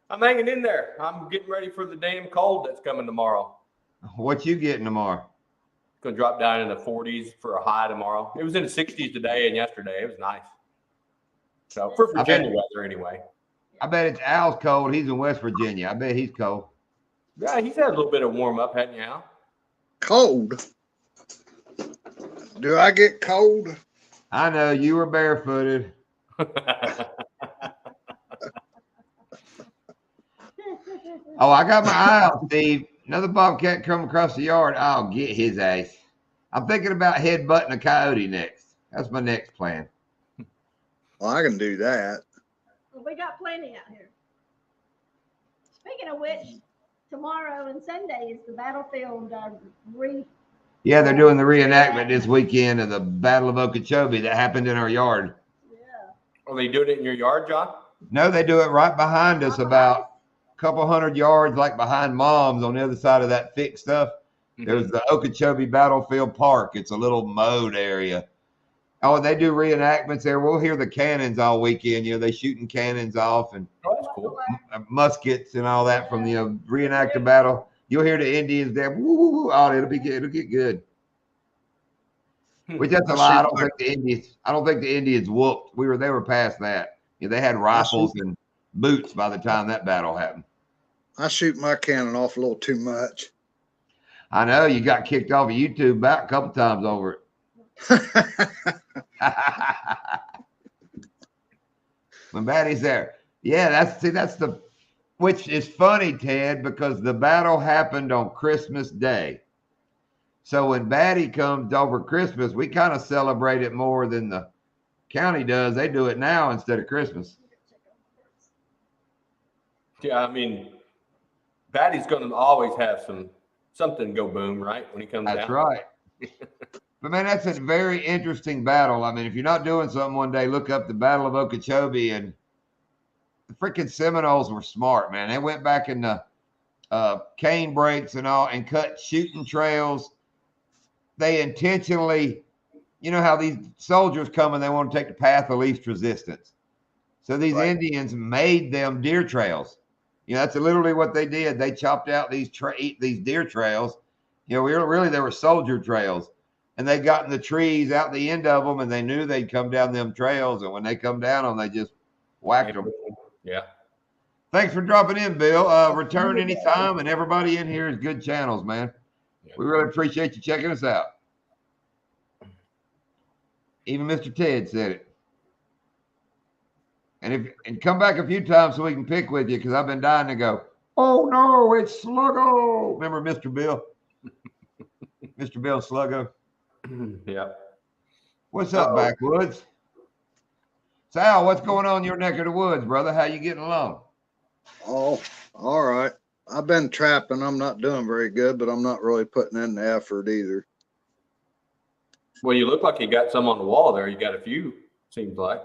I'm hanging in there. I'm getting ready for the damn cold that's coming tomorrow. What you getting tomorrow? It's going to drop down in the 40s for a high tomorrow. It was in the 60s today and yesterday. It was nice. So for Virginia weather anyway. I bet it's Al's cold. He's in West Virginia. I bet he's cold. Yeah, he's had a little bit of warm up, hadn't you, Al? Cold? Do I get cold? I know you were barefooted. Oh, I got my eye out, Steve. Another bobcat come across the yard. I'll get his ass. I'm thinking about headbutting a coyote next. That's my next plan. Well, I can do that. Well, we got plenty out here. Speaking of which, tomorrow and Sunday is the battlefield Yeah, they're doing the reenactment this weekend of the Battle of Okeechobee that happened in our yard. Yeah. Are they doing it in your yard, John? No, they do it right behind us, about a couple hundred yards, like behind Mom's on the other side of that thick stuff. There's the Okeechobee Battlefield Park. It's a little mowed area. Oh, and they do reenactments there. We'll hear the cannons all weekend. You know, they shooting cannons off and Oh, that's cool. muskets and all that from the reenacted battle. You'll hear the Indians there. Woo, woo, woo. Oh, it'll be good. It'll get good. Which that's a lie. I don't think the Indians whooped. They were past that. You know, they had rifles and boots by the time that battle happened. I shoot my cannon off a little too much. I know you got kicked off of YouTube about a couple times over it. When Batty's there. Yeah, which is funny, Ted, because the battle happened on Christmas Day. So when Batty comes over Christmas, we kind of celebrate it more than the county does. They do it now instead of Christmas. Yeah, I mean, Batty's going to always have something go boom, right, when he comes down. That's right. But, man, that's a very interesting battle. I mean, if you're not doing something one day, look up the Battle of Okeechobee. And the freaking Seminoles were smart, man. They went back in the cane breaks and all and cut shooting trails. They intentionally, you know how these soldiers come and they want to take the path of least resistance. So these Indians made them deer trails. You know, that's literally what they did. They chopped out these deer trails. You know, really they were soldier trails. And they got in the trees out the end of them, and they knew they'd come down them trails. And when they come down them, they just whacked them. Yeah. Thanks for dropping in, Bill. Return anytime, and everybody in here is good channels, man. We really appreciate you checking us out. Even Mr. Ted said it. And come back a few times so we can pick with you, because I've been dying to go, oh no, it's Sluggo. Remember Mr. Bill? Mr. Bill Sluggo. Yeah. What's up, Backwoods? Sal, what's going on in your neck of the woods, brother? How you getting along? Oh, all right. I've been trapping. I'm not doing very good, but I'm not really putting in the effort either. Well, you look like you got some on the wall there. You got a few, seems like.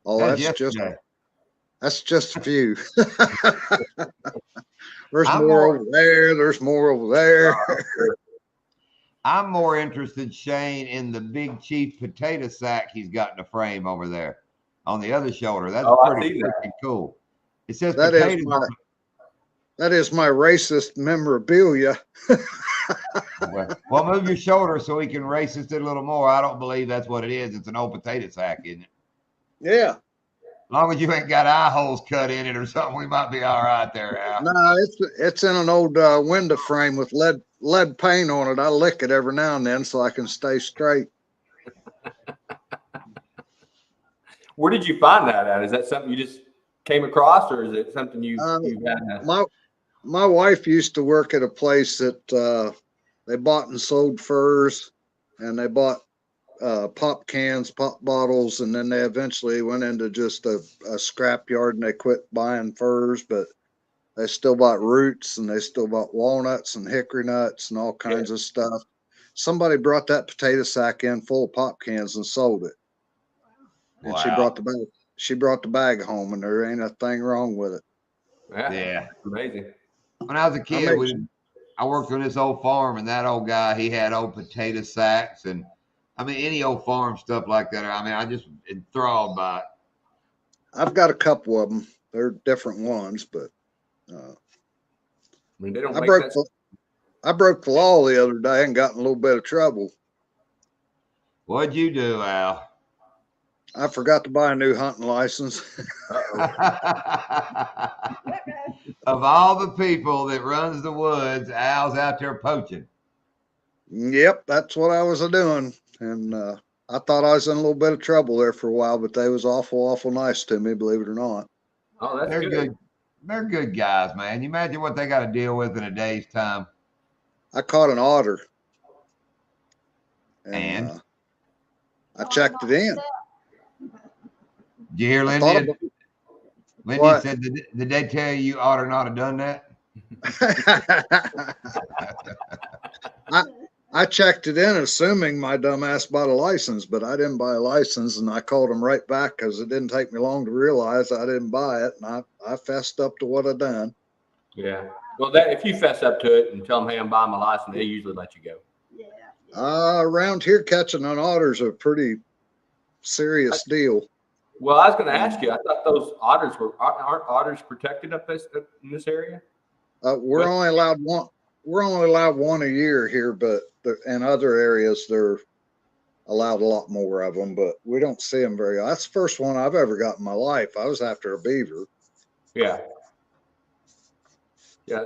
Oh, that's just a few. There's more over there. There's more over there. I'm more interested, Shane, in the Big Chief potato sack he's got in the frame over there on the other shoulder. That's pretty freaking cool. It says potatoes. That is my racist memorabilia. Well, move your shoulder so we can racist it a little more. I don't believe that's what it is. It's an old potato sack, isn't it? Yeah. As long as you ain't got eye holes cut in it or something, we might be all right there, Al. No, it's in an old window frame with lead paint on it. I lick it every now and then so I can stay straight. Where did you find that at? Is that something you just came across, or is it something you've had? My wife used to work at a place that they bought and sold furs, and they bought pop cans, pop bottles, and then they eventually went into just a scrap yard and they quit buying furs, but they still bought roots and they still bought walnuts and hickory nuts and all kinds of stuff. Somebody brought that potato sack in full of pop cans and sold it. And she brought the bag home, and there ain't a thing wrong with it. Yeah. Amazing. When I was a kid, I worked on this old farm, and that old guy, he had old potato sacks and any old farm stuff like that. I just enthralled by it. I've got a couple of them. They're different ones, but they don't. I broke the law the other day and got in a little bit of trouble. What'd you do, Al? I forgot to buy a new hunting license. Of all the people that runs the woods, Al's out there poaching. Yep, that's what I was doing. And I thought I was in a little bit of trouble there for a while, but they was awful nice to me, believe it or not. Oh, that's good. They're good guys, man. You imagine what they got to deal with in a day's time. I caught an otter. And I checked it in. Did you hear Lindy? Lindy said, did they tell you ought to not have done that? I checked it in assuming my dumb ass bought a license, but I didn't buy a license, and I called them right back because it didn't take me long to realize I didn't buy it, and I fessed up to what I done. Yeah. Well, if you fess up to it and tell them, hey, I'm buying my license, they usually let you go. Yeah. Around here, catching an otter is a pretty serious deal. Well, I was going to ask you. I thought those otters aren't otters protected up in this area? We're only allowed one. We're only allowed one a year here, but in other areas they're allowed a lot more of them. But we don't see them very. That's the first one I've ever got in my life. I was after a beaver. Yeah. Yeah.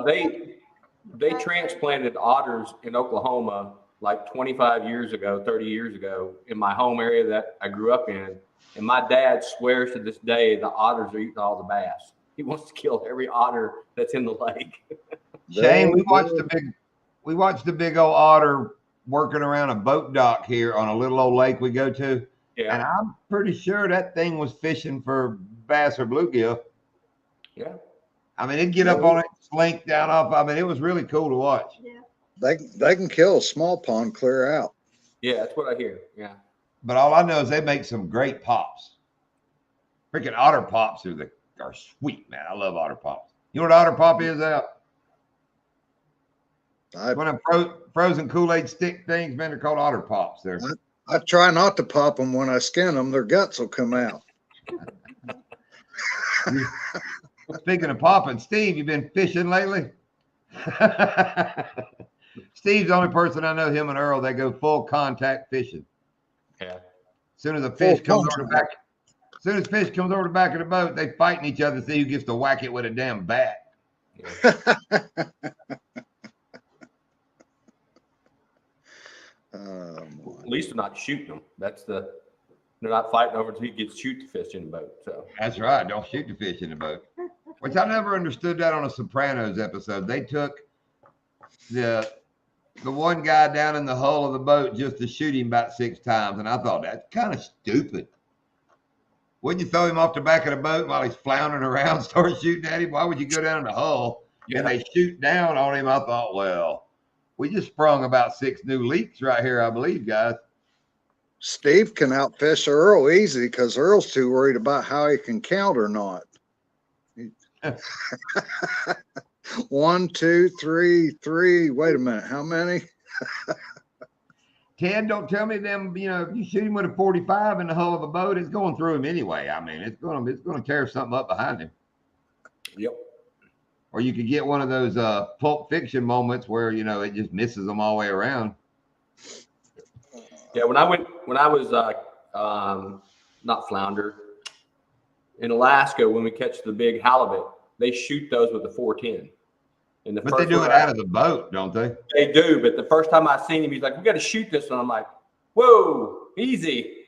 They transplanted otters in Oklahoma like 25 years ago, 30 years ago, in my home area that I grew up in. And my dad swears to this day the otters are eating all the bass. He wants to kill every otter that's in the lake. Shane, we watched the big old otter working around a boat dock here on a little old lake we go to. Yeah. And I'm pretty sure that thing was fishing for bass or bluegill. Yeah. It'd get up on it, slink down off. It was really cool to watch. Yeah. They can kill a small pond clear out. Yeah, that's what I hear. Yeah. But all I know is they make some great pops. Freaking otter pops are sweet, man. I love otter pops. You know what otter pop is, Al? One of them frozen Kool-Aid stick things, man. They're called otter pops. I try not to pop them when I skin them. Their guts will come out. Speaking of popping, Steve, you been fishing lately? Steve's the only person I know, him and Earl, they go full contact fishing. Yeah. As soon as a fish comes over the back of the boat, they fighting each other to see who gets to whack it with a damn bat. Yeah. At least they're not shooting them. They're not fighting over until you get to shoot the fish in the boat. So That's right. Don't shoot the fish in the boat. Which I never understood that on a Sopranos episode. They took the one guy down in the hull of the boat just to shoot him about 6 times, and I thought that's kind of stupid. Wouldn't you throw him off the back of the boat while he's floundering around, start shooting at him? Why would you go down in the hull and they shoot down on him? I thought, well, we just sprung about 6 new leaks right here, I believe, guys. Steve can outfish Earl easy because Earl's too worried about how he can count or not. 1, 2, 3, 3. Wait a minute. How many? Ted, don't tell me them, if you shoot him with a 45 in the hull of a boat, it's going through him anyway. I mean, it's going to tear something up behind him. Yep. Or you could get one of those Pulp Fiction moments where, it just misses them all the way around. Yeah, when I was not flounder in Alaska, when we catch the big halibut, they shoot those with the 410. But they do it out of the boat, don't they? They do, but the first time I seen him, he's like, "We got to shoot this one." I'm like, "Whoa, easy."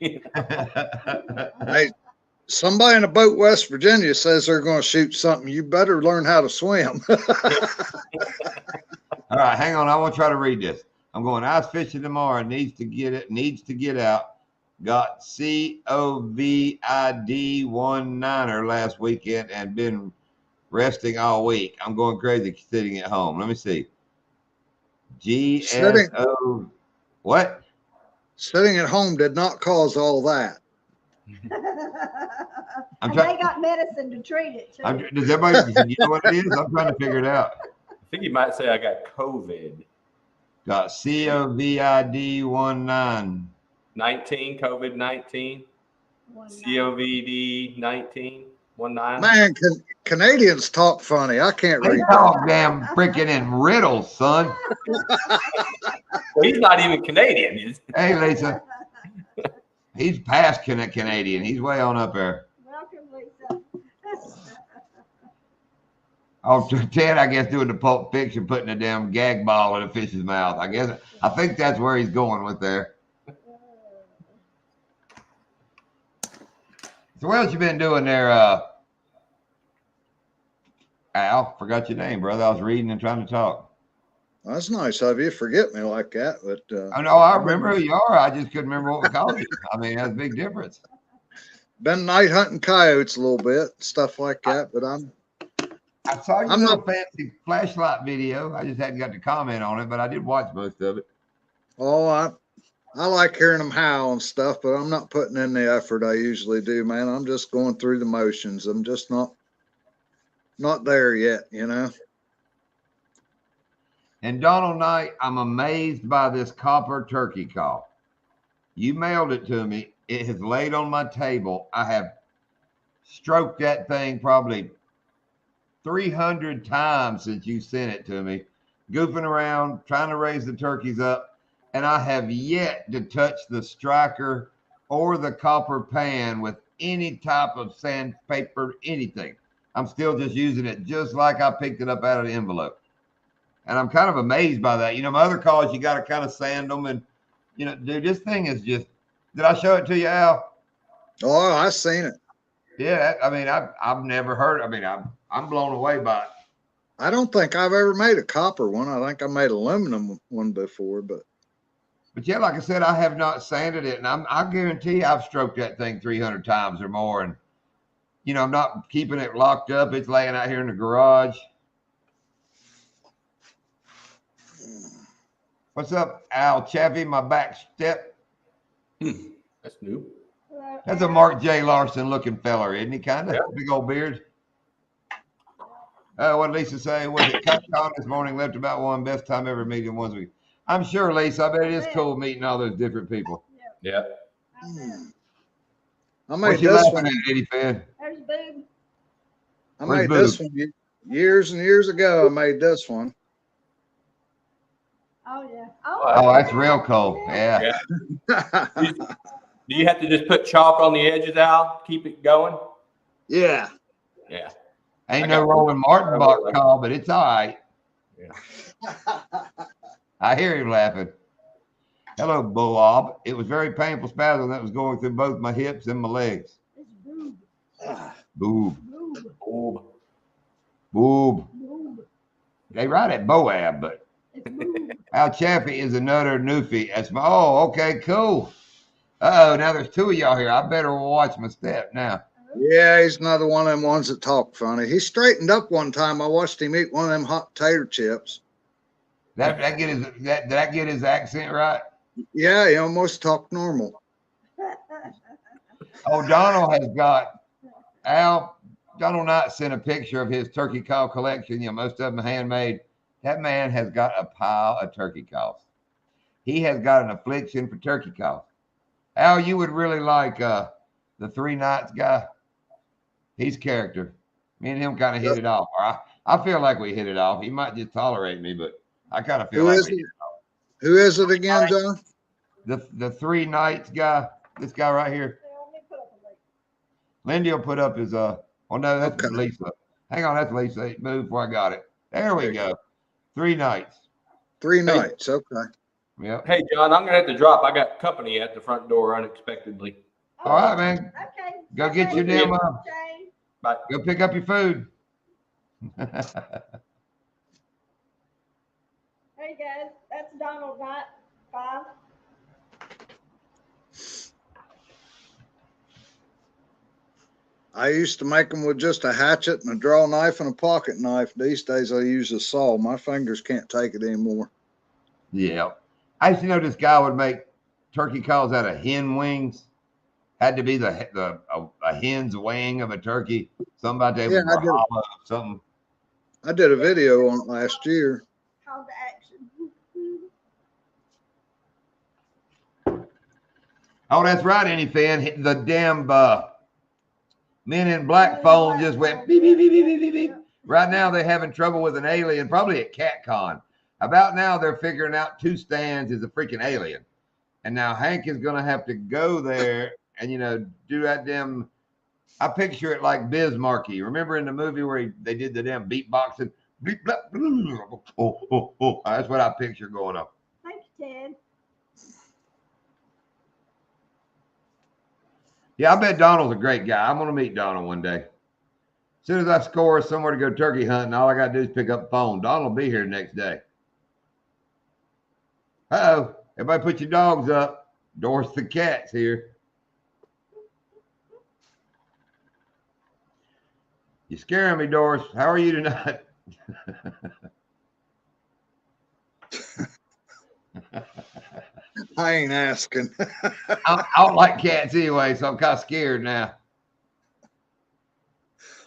Hey, somebody in a boat, West Virginia, says they're going to shoot something. You better learn how to swim. All right, hang on. I want to try to read this. I'm going ice fishing tomorrow. Needs to get out. Got COVID 19er last weekend and been resting all week. I'm going crazy sitting at home. Let me see. GSO. What? Sitting at home did not cause all that. And they got medicine to treat it too. Does everybody, you know what it is? I'm trying to figure it out. I think you might say I got COVID. Got COVID 19, COVID-19, COVID-19, 19. Man, Canadians talk funny. I can't They read. talk damn freaking in riddles, son. Well, he's not even Canadian. Hey, Lisa. He's past Canadian. He's way on up there. Welcome, Lisa. Oh, Ted, I guess doing the Pulp Fiction, putting a damn gag ball in a fish's mouth. I think that's where he's going with there. So what else you been doing there, Al? Forgot your name, brother. I was reading and trying to talk. That's nice of you. Forget me like that, but I know I remember who you are. I just couldn't remember what we called you. I mean, that's a big difference. been night hunting coyotes a little bit, stuff like that. But I saw your I'm little not- fancy flashlight video. I just hadn't got to comment on it, but I did watch most of it. I like hearing them howl and stuff, but I'm not putting in the effort I usually do, man. I'm just going through the motions. I'm just not there yet, you know. And Donald Knight, I'm amazed by this copper turkey call. You mailed it to me. It has laid on my table. I have stroked that thing probably 300 times since you sent it to me, goofing around, trying to raise the turkeys up. And I have yet to touch the striker or the copper pan with any type of sandpaper, anything. I'm still just using it just like I picked it up out of the envelope. And I'm kind of amazed by that. You know, my other calls, you got to kind of sand them. And, you know, dude, this thing is just, did I show it to you, Al? Oh, I seen it. Yeah. I mean, I've never heard. I mean, I'm blown away by it. I don't think I've ever made a copper one. I think I made aluminum one before, but yeah, like I said, I have not sanded it. And I guarantee I've stroked that thing 300 times or more. And, you know, I'm not keeping it locked up. It's laying out here in the garage. What's up, Al Chaffee? My back step. That's new. That's a Mark J. Larson looking feller, isn't he? Kind of big old beard. What did Lisa say? Was it cut on this morning? Left about one. Best time ever meeting once week. I'm sure, Lisa. I bet it is cool meeting all those different people. Yeah. I made What's you this laughing one. at, Eddie Fan? There's Boo. I Where's made this one years and years ago. I made this one. Oh, yeah. Oh, that's real cool. Yeah. Do you have to just put chalk on the edges, Al? Keep it going? Yeah. Yeah. Ain't no Roland Martin box call, but it's all right. Yeah. I hear him laughing. Hello, Bob. It was very painful spasm that was going through both my hips and my legs. It's boob, Boob, boob, Oh, boob. boob. They write it Boab, but It's boob. Al Chaffee is another newfie. That's my, oh, okay, cool. Uh-oh, now there's two of y'all here. I better watch my step now. Yeah, he's another one of them ones that talk funny. He straightened up one time. I watched him eat one of them hot tater chips. That did that get his accent right? Yeah, he almost talked normal. Oh, Donald has got Donald Knight sent a picture of his turkey call collection. You know, most of them handmade. That man has got a pile of turkey calls. He has got an affliction for turkey calls. Al, you would really like the Three Nights guy. He's character. Me and him kind of hit it off. Or I feel like we hit it off. He might just tolerate me, but I kind of feel Who like is we it? hit it off. Who is it again, John? The Three Nights guy. This guy right here. Let me put up a link. Lindy will put up his oh no, that's Okay. Lisa. Hang on, that's Lisa. Move before I got it. There we go. 3 nights. 3 nights. Okay. Yep. hey, John, I'm gonna have to drop. I got company at the front door unexpectedly. All right, man. Okay. Go get your Okay, damn Jay. Bye. go pick up your food. Hey guys, that's Donald Knight 5. I used to make them with just a hatchet and a draw knife and a pocket knife. These days I use a saw. My fingers can't take it anymore. Yeah. I used to know this guy would make turkey calls out of hen wings. Had to be a hen's wing of a turkey. Somebody Yeah, was I did. hollow, something. I did a video on it last year. Call to action. Oh, that's right, any fan. The damn Men in Black phone just went beep, beep, beep, beep, beep, beep, beep. Right now, they're having trouble with an alien, probably at CatCon. About now, they're figuring out 2 stands is a freaking alien. And now Hank is going to have to go there and, do that damn. I picture it like Bismarcky. Remember in the movie where they did the damn beatboxing? Beep, blah, blah, blah, oh, oh, oh. That's what I picture going on. Thank you, Ted. Yeah, I bet Donald's a great guy. I'm going to meet Donald one day. As soon as I score somewhere to go turkey hunting, all I got to do is pick up the phone. Donald will be here the next day. Uh-oh. Everybody put your dogs up. Doris the cat's here. You're scaring me, Doris. How are you tonight? I ain't asking. I don't like cats anyway, so I'm kind of scared now.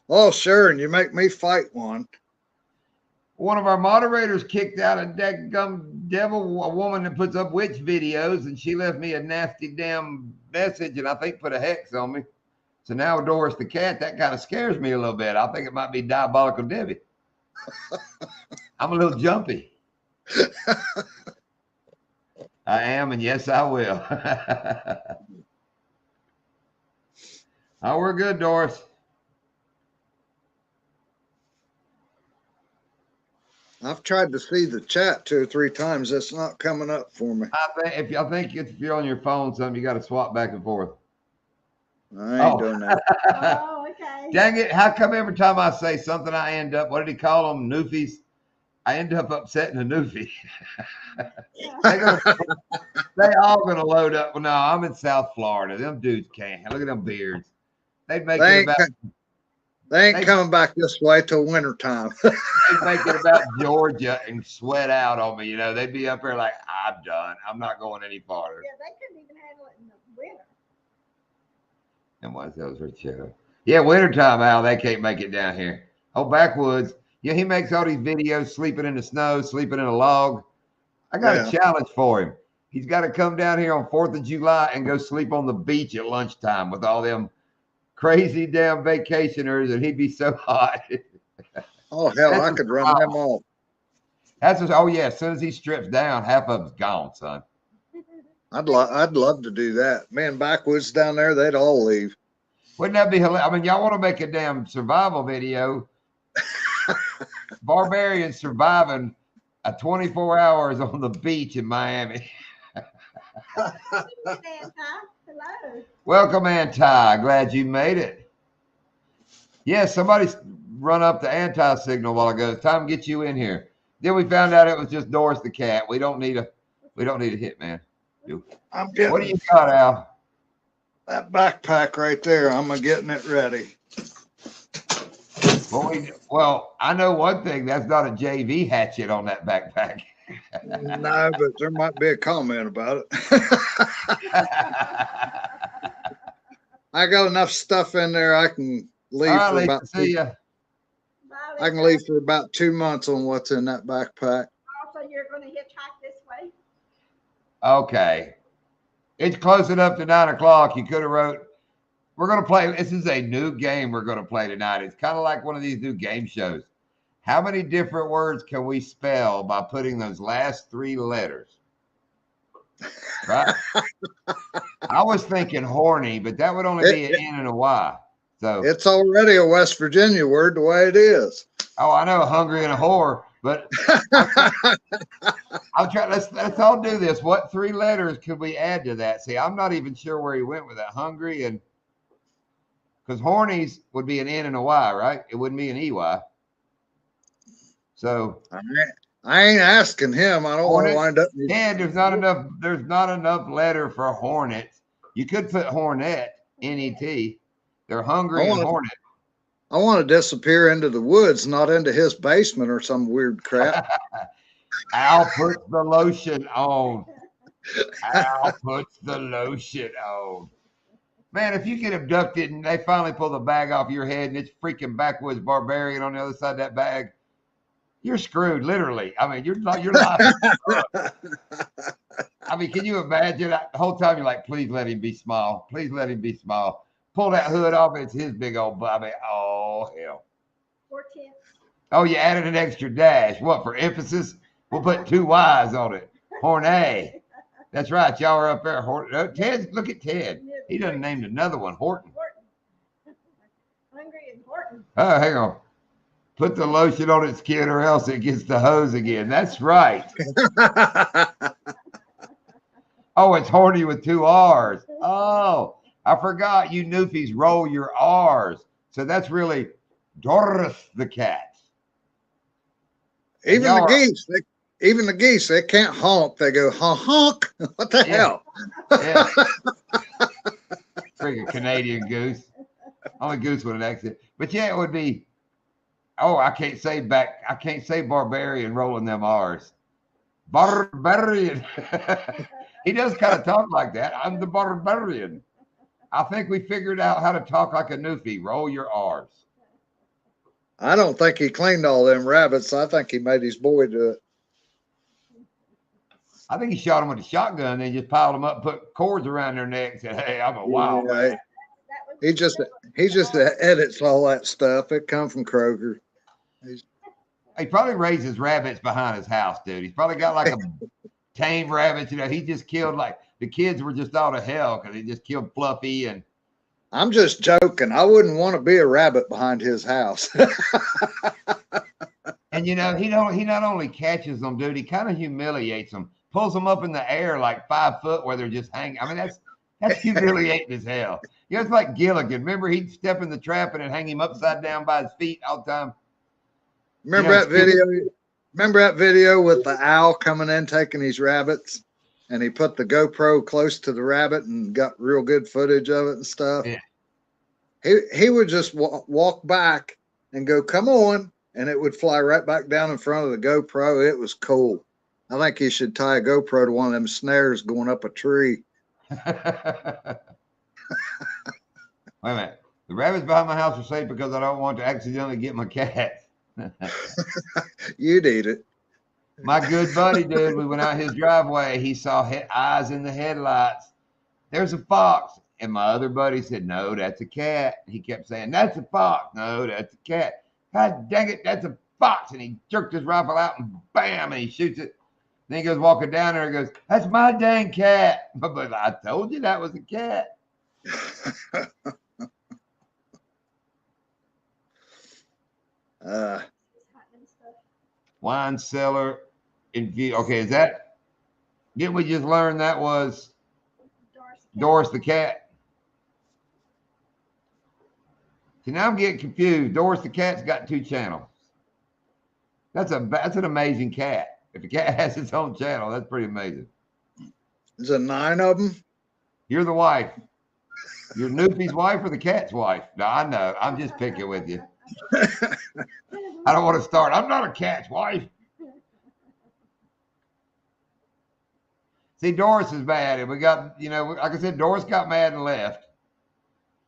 Oh, sure. And you make me fight one. One of our moderators kicked out a dadgum devil, a woman that puts up witch videos, and she left me a nasty damn message and I think put a hex on me. So now Doris the cat, that kind of scares me a little bit. I think it might be Diabolical Debbie. I'm a little jumpy. I am, and yes, I will. Oh, we're good, Doris. I've tried to see the chat 2 or 3 times. It's not coming up for me. I think if you're on your phone, something you got to swap back and forth. I ain't doing that. Oh, okay. Dang it! How come every time I say something, I end up? What did he call them? Newfies. I end up upsetting a newfie. They all gonna load up. Well, no, I'm in South Florida. Them dudes can't. Look at them beards. They'd make They it ain't, about. they ain't coming back this way till wintertime. They'd make it about Georgia and sweat out on me. They'd be up there like, I'm done. I'm not going any farther. Yeah, they couldn't even handle it in the winter. And what's those for show? Yeah, wintertime, Al. They can't make it down here. Oh, backwoods. Yeah, he makes all these videos sleeping in the snow, sleeping in a log. I got a challenge for him. He's got to come down here on 4th of July and go sleep on the beach at lunchtime with all them crazy damn vacationers, and he'd be so hot. Oh, hell, I could run them off. Oh, yeah, as soon as he strips down, half of them's gone, son. I'd love to do that. Man, backwoods down there, they'd all leave. Wouldn't that be hilarious? I mean, y'all want to make a damn survival video. Barbarians surviving a 24 hours on the beach in Miami. Hello. Welcome, Anti. Glad you made it. Yeah, somebody run up the anti-signal a while ago. It's time to get you in here. Then we found out it was just Doris the cat. We don't need a hit, man. I'm What do getting you got, Al? that backpack right there. I'm getting it ready. Well, I know one thing. That's not a JV hatchet on that backpack. No, but there might be a comment about it. I got enough stuff in there. I can leave All right, for Lisa, about. see ya. I can leave for about 2 months on what's in that backpack. Also, you're going to hitchhike this way? Okay. It's close enough to 9 o'clock. You could have wrote. We're going to play. This is a new game we're going to play tonight. It's kind of like one of these new game shows. How many different words can we spell by putting those last 3 letters? Right? I was thinking horny, but that would only be an N and a Y. So It's already a West Virginia word the way it is. oh, I know, hungry and a whore, but I'll try. Let's all do this. What 3 letters could we add to that? See, I'm not even sure where he went with that. Hungry and because hornies would be an N and a Y, right? It wouldn't be an EY. So I ain't asking him. I don't want to wind up. And there's not enough letter for hornet. You could put hornet, N-E-T. They're hungry and hornet. I want to disappear into the woods, not into his basement or some weird crap. Al puts the lotion on. Al puts the lotion on. Man, if you get abducted and they finally pull the bag off your head and it's freaking backwoods barbarian on the other side of that bag, you're screwed, literally. I mean, you're life. I mean, can you imagine? The whole time you're like, please let him be small. Please let him be small. Pull that hood off. It's his big old Bobby. Oh, hell. 410. Oh, you added an extra dash. What, for emphasis? We'll put 2 Y's on it. Hornay. That's right. Y'all are up there. Oh, Ted, look at Ted. He done named another one. Horton. Hungry and Horton. Oh, hang on. Put the lotion on its skin or else it gets the hose again. That's right. Oh, it's horny with 2 R's. Oh, I forgot you newfies roll your R's. So that's really Doris the cat. Even the geese, they can't honk. They go honk. What the hell? Yeah. Freaking Canadian goose. Only goose with an accent. But yeah, it would be. Oh, I can't say barbarian rolling them R's. Barbarian. He does kind of talk like that. I'm the barbarian. I think we figured out how to talk like a newfie. Roll your R's. I don't think he cleaned all them rabbits. I think he made his boy do it. I think he shot them with a shotgun and just piled them up, put cords around their neck, and said, "Hey, I'm a wild man." He just edits all that stuff. It come from Kroger. He probably raises rabbits behind his house, dude. He's probably got like a tame rabbits. You know, he just killed like the kids were just all to hell because he just killed Fluffy and. I'm just joking. I wouldn't want to be a rabbit behind his house. And you know, he not only catches them, dude, he kind of humiliates them, pulls them up in the air like 5 foot where they're just hanging. I mean, that's humiliating as hell. You know, it's like Gilligan. Remember, he'd step in the trap and hang him upside down by his feet all the time. Remember that video? Remember that video with the owl coming in taking these rabbits, and he put the GoPro close to the rabbit and got real good footage of it and stuff. Yeah. He would just walk back and go, "Come on," and it would fly right back down in front of the GoPro. It was cool. I think he should tie a GoPro to one of them snares going up a tree. Wait a minute. The rabbits behind my house are safe because I don't want to accidentally get my cat. You'd eat it. My good buddy, dude, we went out his driveway. He saw eyes in the headlights. There's a fox. And my other buddy said, "No, that's a cat." He kept saying, "That's a fox." "No, that's a cat." "God dang it, that's a fox." And he jerked his rifle out and bam, and he shoots it. Then he goes walking down there and goes, "That's my dang cat." But I told you that was a cat. Wine cellar in view. Okay, is that Didn't we just learn that was Doris. Doris the cat? See, now I'm getting confused. Doris the cat's got 2 channels. That's an amazing cat. If a cat has its own channel, that's pretty amazing. Is it 9 of them? You're the wife. You're Noopy's wife or the cat's wife? No, I know. I'm just picking with you. I don't want to start. I'm not a cat's wife. See, Doris is bad, and we got, like I said, Doris got mad and left.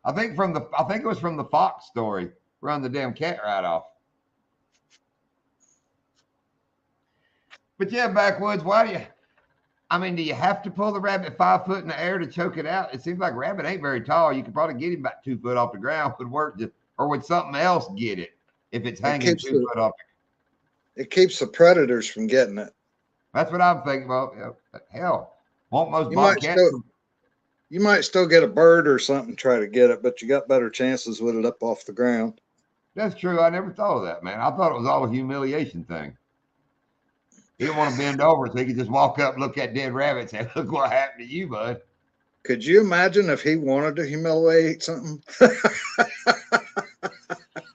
I think it was from the Fox story, run the damn cat right off. But yeah, backwoods, do you have to pull the rabbit 5 foot in the air to choke it out? It seems like rabbit ain't very tall. You could probably get him about 2 foot off the ground. Would work, or would something else get it if it's hanging 2 foot off? It keeps the predators from getting it. That's what I'm thinking about. Hell, won't most You might bobcats? You might still get a bird or something try to get it, but you got better chances with it up off the ground. That's true. I never thought of that, man. I thought it was all a humiliation thing. He didn't want to bend over so he could just walk up, look at dead rabbits, and look what happened to you, bud. Could you imagine if he wanted to humiliate something?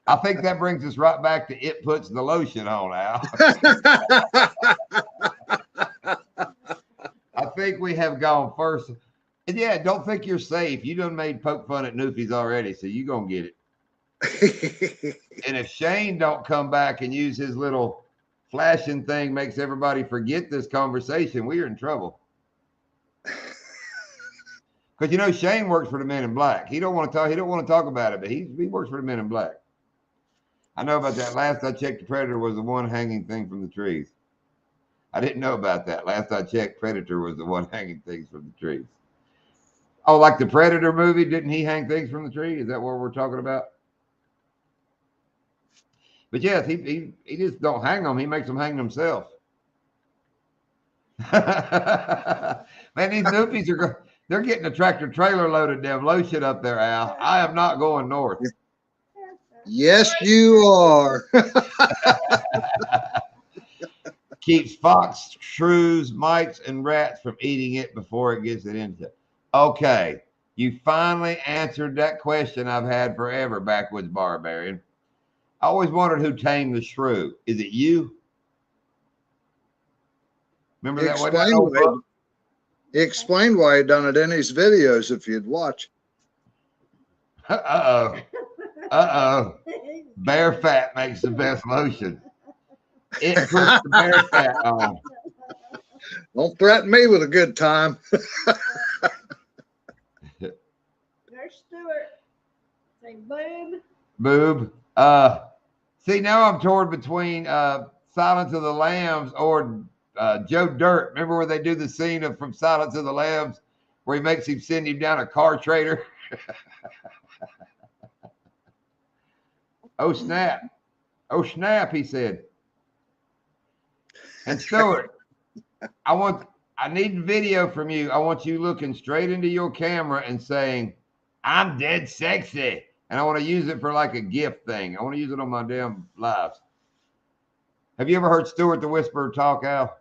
I think that brings us right back to it puts the lotion on, Al. I think we have gone first. And yeah, don't think you're safe. You done made poke fun at Newfies already, so you gonna get it. And if Shane don't come back and use his little flashing thing, makes everybody forget this conversation, we are in trouble. Because Shane works for the Men in Black. He don't want to talk. He don't want to talk about it, but he works for the Men in Black. I know about that. Last I checked, the Predator was the one hanging thing from the trees. I didn't know about that. Last I checked, Predator was the one hanging things from the trees. Oh, like the Predator movie? Didn't he hang things from the tree? Is that what we're talking about? But yes, he just don't hang them. He makes them hang themselves. Man, these Noopies they're getting a tractor trailer loaded damn lotion up there, Al. I am not going north. Yes, you are. Keeps fox, shrews, mites, and rats from eating it before it gets it into. Okay, you finally answered that question I've had forever, Backwoods Barbarian. I always wondered who tamed the shrew. Is it you? Remember that one? He explained why he done it in his videos if you'd watch. Uh-oh. Uh-oh. Bear fat makes the best lotion. It puts the bear fat on. Don't threaten me with a good time. There's Stuart. Say boob. Boob. See, now I'm torn between Silence of the Lambs or Joe Dirt. Remember where they do the scene from Silence of the Lambs where he makes him send him down a car trader? Oh, snap. Oh, snap, he said. And Stuart, I need video from you. I want you looking straight into your camera and saying, I'm dead sexy. And I want to use it for like a gift thing. I want to use it on my damn lives. Have you ever heard Stuart the Whisperer talk, Al?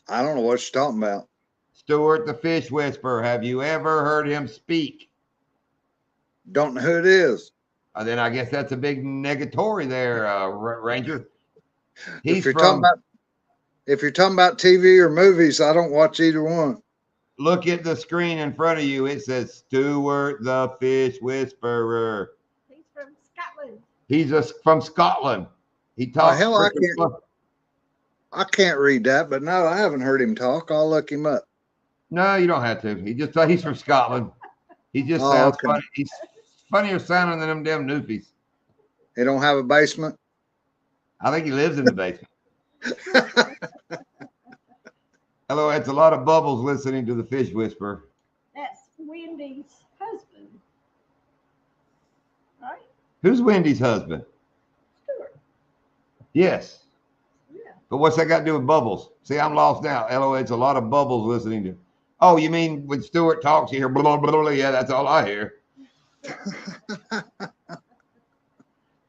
I don't know what you're talking about. Stuart the Fish Whisperer. Have you ever heard him speak? Don't know who it is. Then I guess that's a big negatory there, Ranger. If you're talking about TV or movies, I don't watch either one. Look at the screen in front of you. It says Stuart the Fish Whisperer. He's from Scotland. He's from Scotland. He talks. Hell, I can't read that, but no, I haven't heard him talk. I'll look him up. No, you don't have to. He's from Scotland. He just sounds funny. He's funnier sounding than them damn Noofies. He don't have a basement? I think he lives in the basement. Hello, it's a lot of bubbles listening to the Fish Whisperer. That's Wendy's husband. Right? Who's Wendy's husband? Stuart. Yes. Yeah. But what's that got to do with bubbles? See, I'm lost now. LOL, it's a lot of bubbles listening to. Oh, you mean when Stuart talks, you hear blah, blah, blah, blah. Yeah, that's all I hear.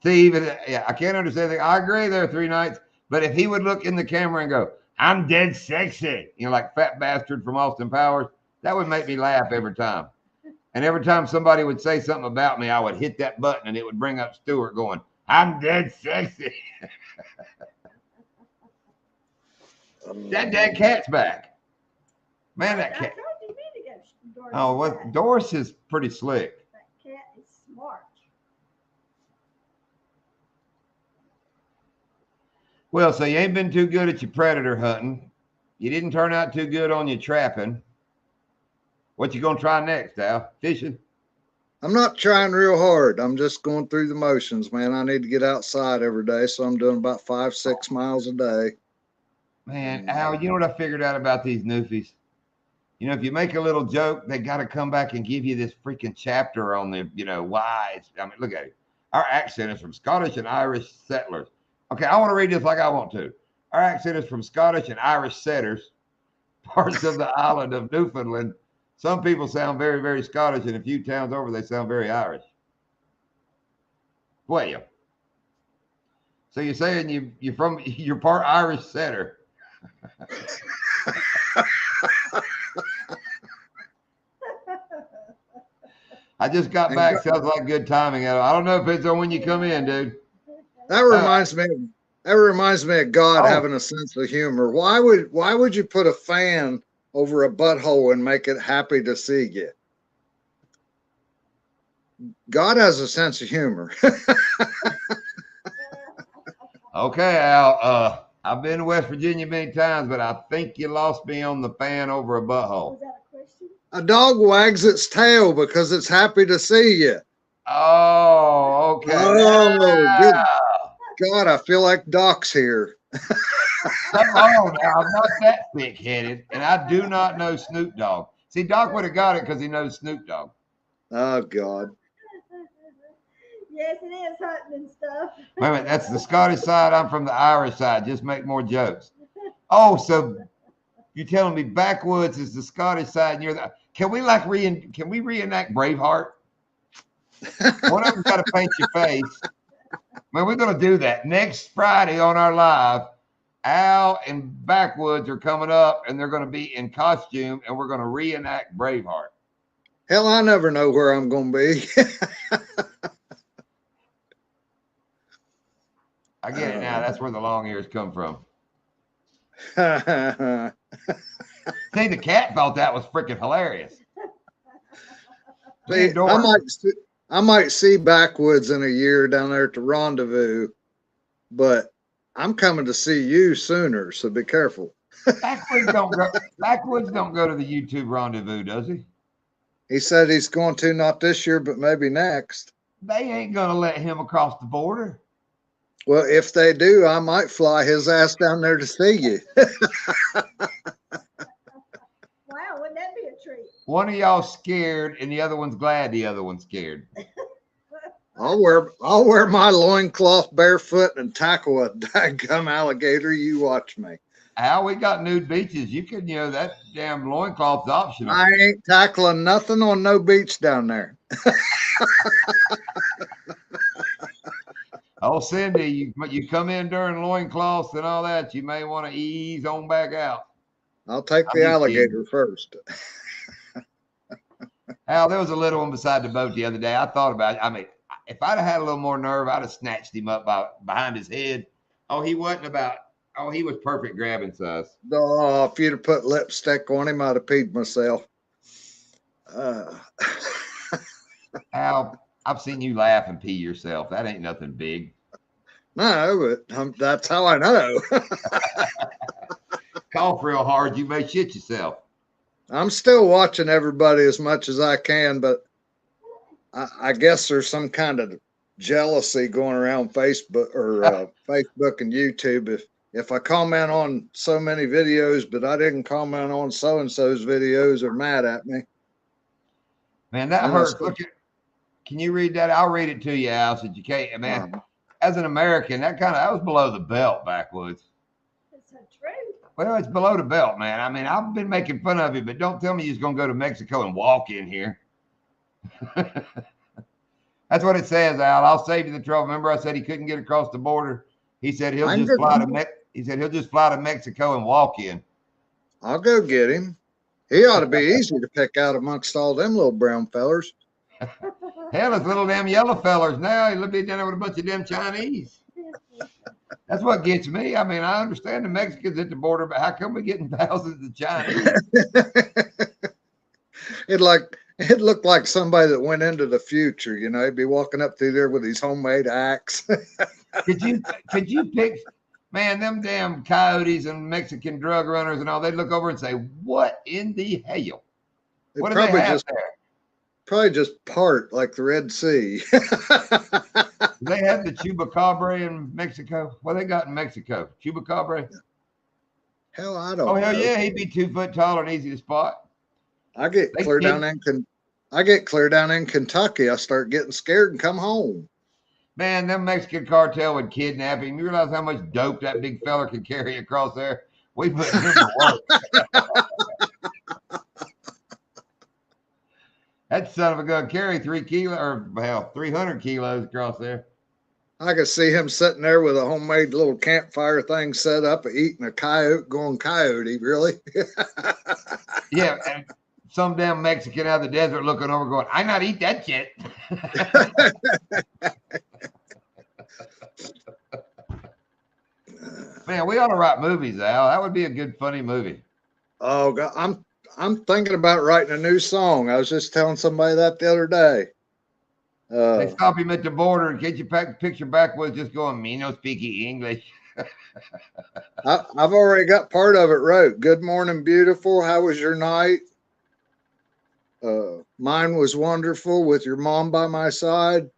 See, even I can't understand that. I agree there 3 nights, but if he would look in the camera and go, I'm dead sexy. You know, like Fat Bastard from Austin Powers. That would make me laugh every time. And every time somebody would say something about me, I would hit that button and it would bring up Stewart going, I'm dead sexy. That cat's back. Man, that I cat. told you a minute ago, Doris. Oh, what? Doris is pretty slick. That cat is smart. Well, so you ain't been too good at your predator hunting. You didn't turn out too good on your trapping. What you gonna try next, Al? Fishing? I'm not trying real hard. I'm just going through the motions, man. I need to get outside every day, so I'm doing about 5-6 miles a day. Man, Al, you know what I figured out about these newfies? You know, if you make a little joke, they got to come back and give you this freaking chapter on the, you know, why. I mean, look at it. Our accent is from Scottish and Irish settlers. Okay, I want to read this like I want to. Our accent is from Scottish and Irish setters, parts of the island of Newfoundland. Some people sound very, very Scottish, and a few towns over, they sound very Irish. Well, so you're saying you're part Irish setter. I just got back. Sounds like good timing. I don't know if it's on when you come in, dude. That reminds me. That reminds me of God having a sense of humor. Why would you put a fan over a butthole and make it happy to see you? God has a sense of humor. Okay, Al. I've been to West Virginia many times, but I think you lost me on the fan over a butthole. Was that a question? A dog wags its tail because it's happy to see you. Oh, okay. Oh, good God, I feel like Doc's here. Come on now. I'm not that thick-headed, and I do not know Snoop Dogg. See, Doc would have got it because he knows Snoop Dogg. Oh, God. Yes, it is hunting and stuff. Wait a minute, that's the Scottish side. I'm from the Irish side. Just make more jokes. Oh, so you're telling me backwoods is the Scottish side, and you're the. Can we reenact Braveheart? One of them got to paint your face. Man, we're gonna do that next Friday on our live. Al and Backwoods are coming up, and they're gonna be in costume, and we're gonna reenact Braveheart. Hell, I never know where I'm gonna be. I get it now. That's where the long ears come from. See, the cat thought that was freaking hilarious. See, I might see Backwoods in a year down there at the Rendezvous, but I'm coming to see you sooner, so be careful. Backwoods don't go to the YouTube Rendezvous, does he? He said he's going to, not this year, but maybe next. They ain't gonna let him across the border. Well, if they do, I might fly his ass down there to see you. Wow, wouldn't that be a treat? One of y'all scared, and the other one's glad the other one's scared. I'll wear my loincloth barefoot and tackle a daggum alligator. You watch me. Al, we got nude beaches. You can, that damn loincloth's optional. I ain't tackling nothing on no beach down there. Oh, Cindy, you come in during loincloths and all that, you may want to ease on back out. I'll take the alligator first. Al, there was a little one beside the boat the other day. I thought about it. I mean, if I'd have had a little more nerve, I'd have snatched him up behind his head. He was perfect grabbing size. Oh, if you'd have put lipstick on him, I'd have peed myself. Al, I've seen you laugh and pee yourself. That ain't nothing big. No, but that's how I know. Cough real hard, you may shit yourself. I'm still watching everybody as much as I can, but I guess there's some kind of jealousy going around Facebook or Facebook and YouTube. If I comment on so many videos, but I didn't comment on so-and-so's videos, they're mad at me. Man, that hurts. Can you read that? I'll read it to you, Al, since you can't. Man, as an American, that was below the belt, Backwoods. It's the truth. Well, it's below the belt, man. I mean, I've been making fun of you, but don't tell me you're going to go to Mexico and walk in here. That's what it says, Al. I'll save you the trouble. Remember I said he couldn't get across the border? He said he'll just fly to Mexico. He said he'll just fly to Mexico and walk in. I'll go get him. He ought to be easy to pick out amongst all them little brown fellers. Hell, it's little damn yellow fellers now. He'll be down there with a bunch of them Chinese. That's what gets me. I mean, I understand the Mexicans at the border, but how come we're getting thousands of Chinese? It looked like somebody that went into the future. You know, he'd be walking up through there with his homemade axe. Could you pick, man, them damn coyotes and Mexican drug runners and all, they'd look over and say, what in the hell? What do they have there? Probably just part like the Red Sea. Do they have the chupacabra in Mexico? What they got in Mexico? Chupacabra? Hell, I don't Oh, hell know. yeah, he'd be 2 foot tall and easy to spot. I get clear down in Kentucky. I start getting scared and come home. Man, them Mexican cartel would kidnap him. You realize how much dope that big fella could carry across there? We put him to work. That son of a gun carry 3 kilos or hell 300 kilos across there. I could see him sitting there with a homemade little campfire thing set up, eating a coyote, going coyote, really? Yeah, and some damn Mexican out of the desert looking over going, I not eat that shit. Man, we ought to write movies, Al. That would be a good, funny movie. Oh, God, I'm thinking about writing a new song. I was just telling somebody that the other day. They stop him at the border and get you picture backwards, just going, me no speaky English. I've already got part of it wrote. Good morning, beautiful. How was your night? Mine was wonderful with your mom by my side.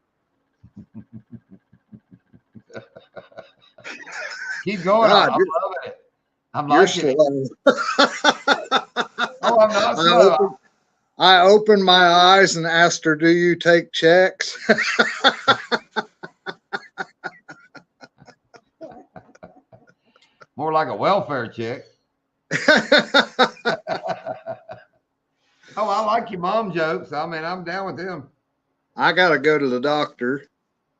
Keep going. God, I'm loving it. I'm liking it. Oh, I'm not slow. I opened my eyes and asked her, do you take checks? More like a welfare check. Oh, I like your mom jokes. I mean, I'm down with them. I got to go to the doctor.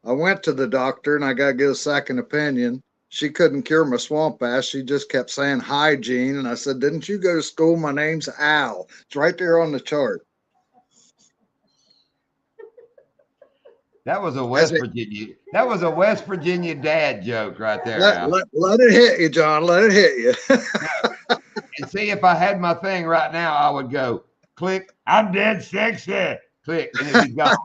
I went to the doctor and I got to get a second opinion. She couldn't cure my swamp ass. She just kept saying hygiene. And I said, didn't you go to school? My name's Al. It's right there on the chart. That was a West Virginia. That was a West Virginia dad joke right there. Let it hit you, John. Let it hit you. And see, if I had my thing right now, I would go, click, I'm dead sexy. Click, and it'd be gone.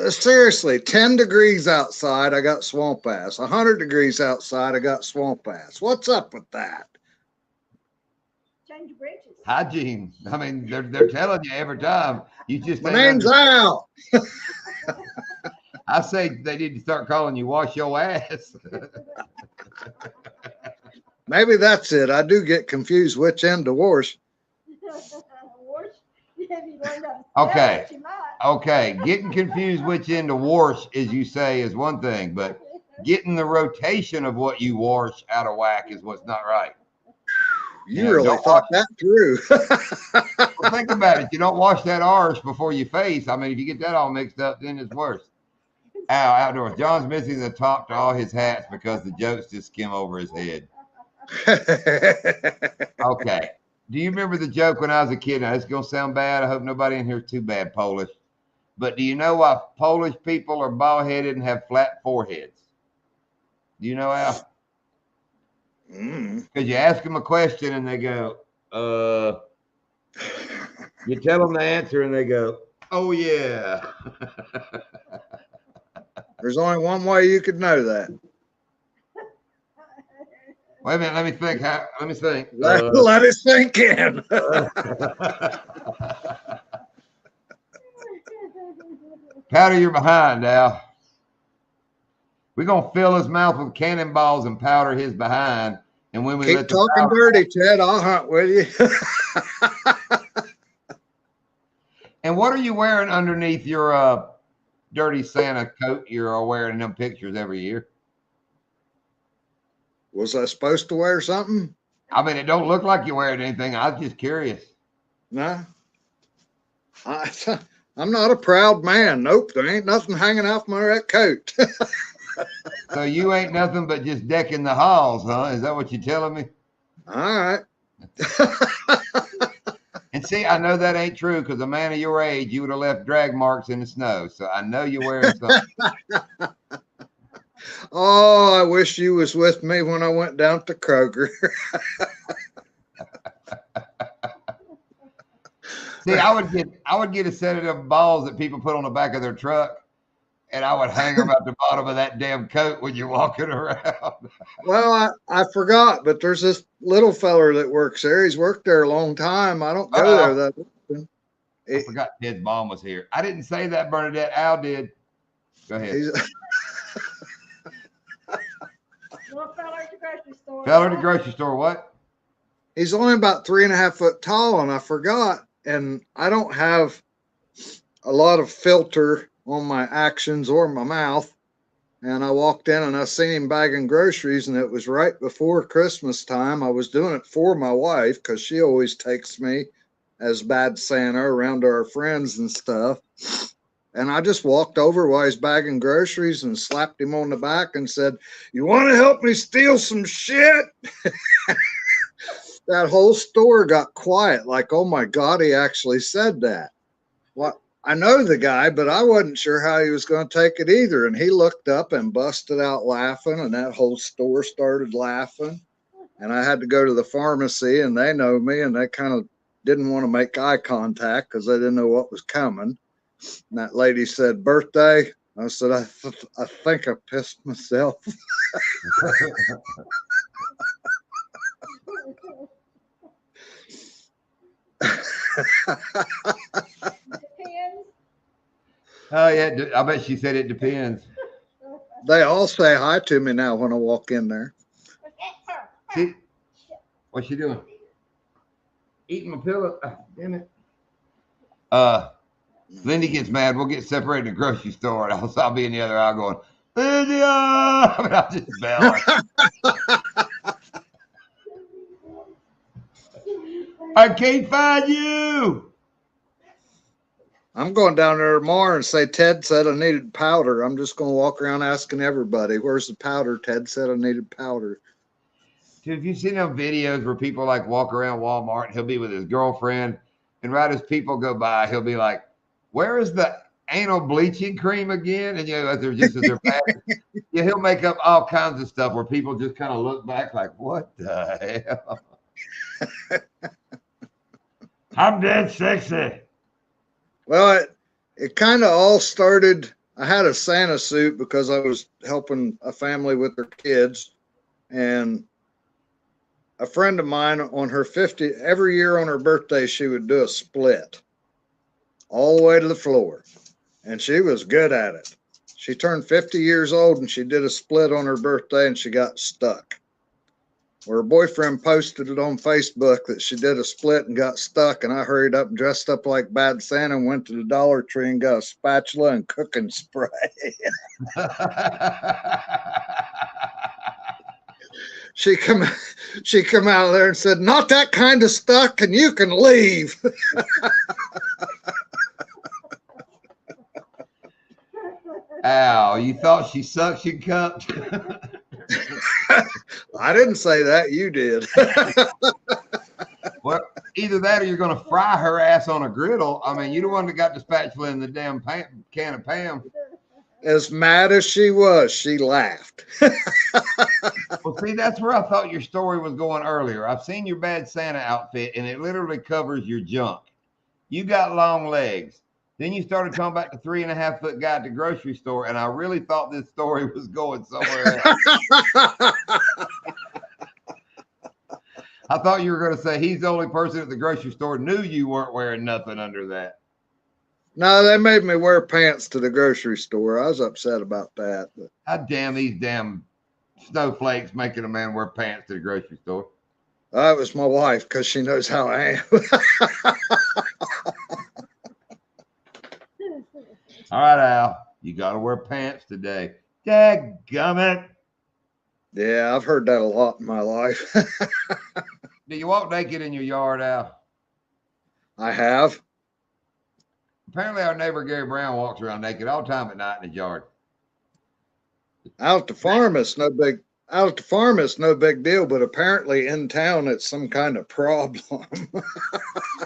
Seriously, 10 degrees outside, I got swamp ass. 100 degrees outside, I got swamp ass. What's up with that? Change bridges. Hygiene. I mean, they're telling you every time. You just My name's Al. I say they need to start calling you wash your ass. Maybe that's it. I do get confused which end to wash. Okay. Okay. Getting confused which end to wash, as you say, is one thing, but getting the rotation of what you wash out of whack is what's not right. You really thought that through. Well, think about it. You don't wash that arse before you face. I mean, if you get that all mixed up, then it's worse. Outdoors. John's missing the top to all his hats because the jokes just skim over his head. Okay. Do you remember the joke when I was a kid? Now, it's going to sound bad. I hope nobody in here is too bad Polish. But do you know why Polish people are bald-headed and have flat foreheads? Do you know, Al? Because you ask them a question and they go, you tell them the answer and they go, oh, yeah. There's only one way you could know that. Wait a minute. Let me think. Let me think. Let it sink in. Powder your behind, Al. We're going to fill his mouth with cannonballs and powder his behind. And when we keep talking dirty, Ted, I'll hunt with you. And what are you wearing underneath your dirty Santa coat you're wearing in them pictures every year? Was I supposed to wear something? I mean, it don't look like you're wearing anything. I was just curious. No. I'm not a proud man. Nope, there ain't nothing hanging off my red coat. So you ain't nothing but just decking the halls, huh? Is that what you're telling me? All right. And see, I know that ain't true because a man of your age, you would have left drag marks in the snow. So I know you're wearing something. Oh, I wish you was with me when I went down to Kroger. See, I would get a set of them balls that people put on the back of their truck, and I would hang them at the bottom of that damn coat when you're walking around. Well, I forgot, but there's this little feller that works there. He's worked there a long time. I don't go there that often. I forgot Ted's mom was here. I didn't say that, Bernadette. Al did. Go ahead. Well, fella at the grocery store. Fell at the grocery store. What? He's only about 3.5 foot tall, and I forgot. And I don't have a lot of filter on my actions or my mouth. And I walked in and I seen him bagging groceries, and it was right before Christmas time. I was doing it for my wife because she always takes me as Bad Santa around to our friends and stuff. And I just walked over while he's bagging groceries and slapped him on the back and said, "You want to help me steal some shit?" That whole store got quiet. Like, oh my God, he actually said that. Well, I know the guy, but I wasn't sure how he was going to take it either. And he looked up and busted out laughing, and that whole store started laughing. And I had to go to the pharmacy, and they know me, and they kind of didn't want to make eye contact because they didn't know what was coming. And that lady said, "Birthday?" I said, I think I pissed myself. Depends. Oh yeah, I bet she said it depends. They all say hi to me now when I walk in there. See, what's she doing? Eating my pillow. Oh, damn it. Lindy gets mad. We'll get separated in the grocery store, and I'll be in the other aisle going, Lydia! And I'll just bell her. I can't find you. I'm going down there tomorrow and say, "Ted said I needed powder." I'm just going to walk around asking everybody, "Where's the powder?" Ted said I needed powder. Dude, have you seen them videos where people like walk around Walmart and he'll be with his girlfriend, and right as people go by, he'll be like, "Where is the anal bleaching cream again?" And they're just as they're passing. Yeah, he'll make up all kinds of stuff where people just kind of look back like, "What the hell?" I'm dead sexy. Well, it kind of all started. I had a Santa suit because I was helping a family with their kids, and a friend of mine on her 50, every year on her birthday, she would do a split all the way to the floor, and she was good at it. She turned 50 years old and she did a split on her birthday, and she got stuck. Her boyfriend posted it on Facebook that she did a split and got stuck, and I hurried up and dressed up like Bad Santa and went to the Dollar Tree and got a spatula and cooking spray. She come out of there and said, "Not that kind of stuck, and you can leave." Ow, you thought she suction cupped? I didn't say that. You did. Well, either that or you're going to fry her ass on a griddle. I mean, you're the one that got the spatula in the damn can of Pam. As mad as she was, she laughed. Well, see, that's where I thought your story was going earlier. I've seen your Bad Santa outfit, and it literally covers your junk. You got long legs. Then you started talking about the 3.5 foot guy at the grocery store, and I really thought this story was going somewhere else. I thought you were going to say he's the only person at the grocery store knew you weren't wearing nothing under that. No, they made me wear pants to the grocery store. I was upset about that. But God damn these damn snowflakes making a man wear pants to the grocery store. that was my wife because she knows how I am. All right, Al, you got to wear pants today. Dadgummit. Yeah, I've heard that a lot in my life. Do you walk naked in your yard, Al? I have. Apparently, our neighbor Gary Brown walks around naked all the time at night in his yard. Out at the farm, it's no big. Out at the farm, it's no big deal, but apparently in town, it's some kind of problem.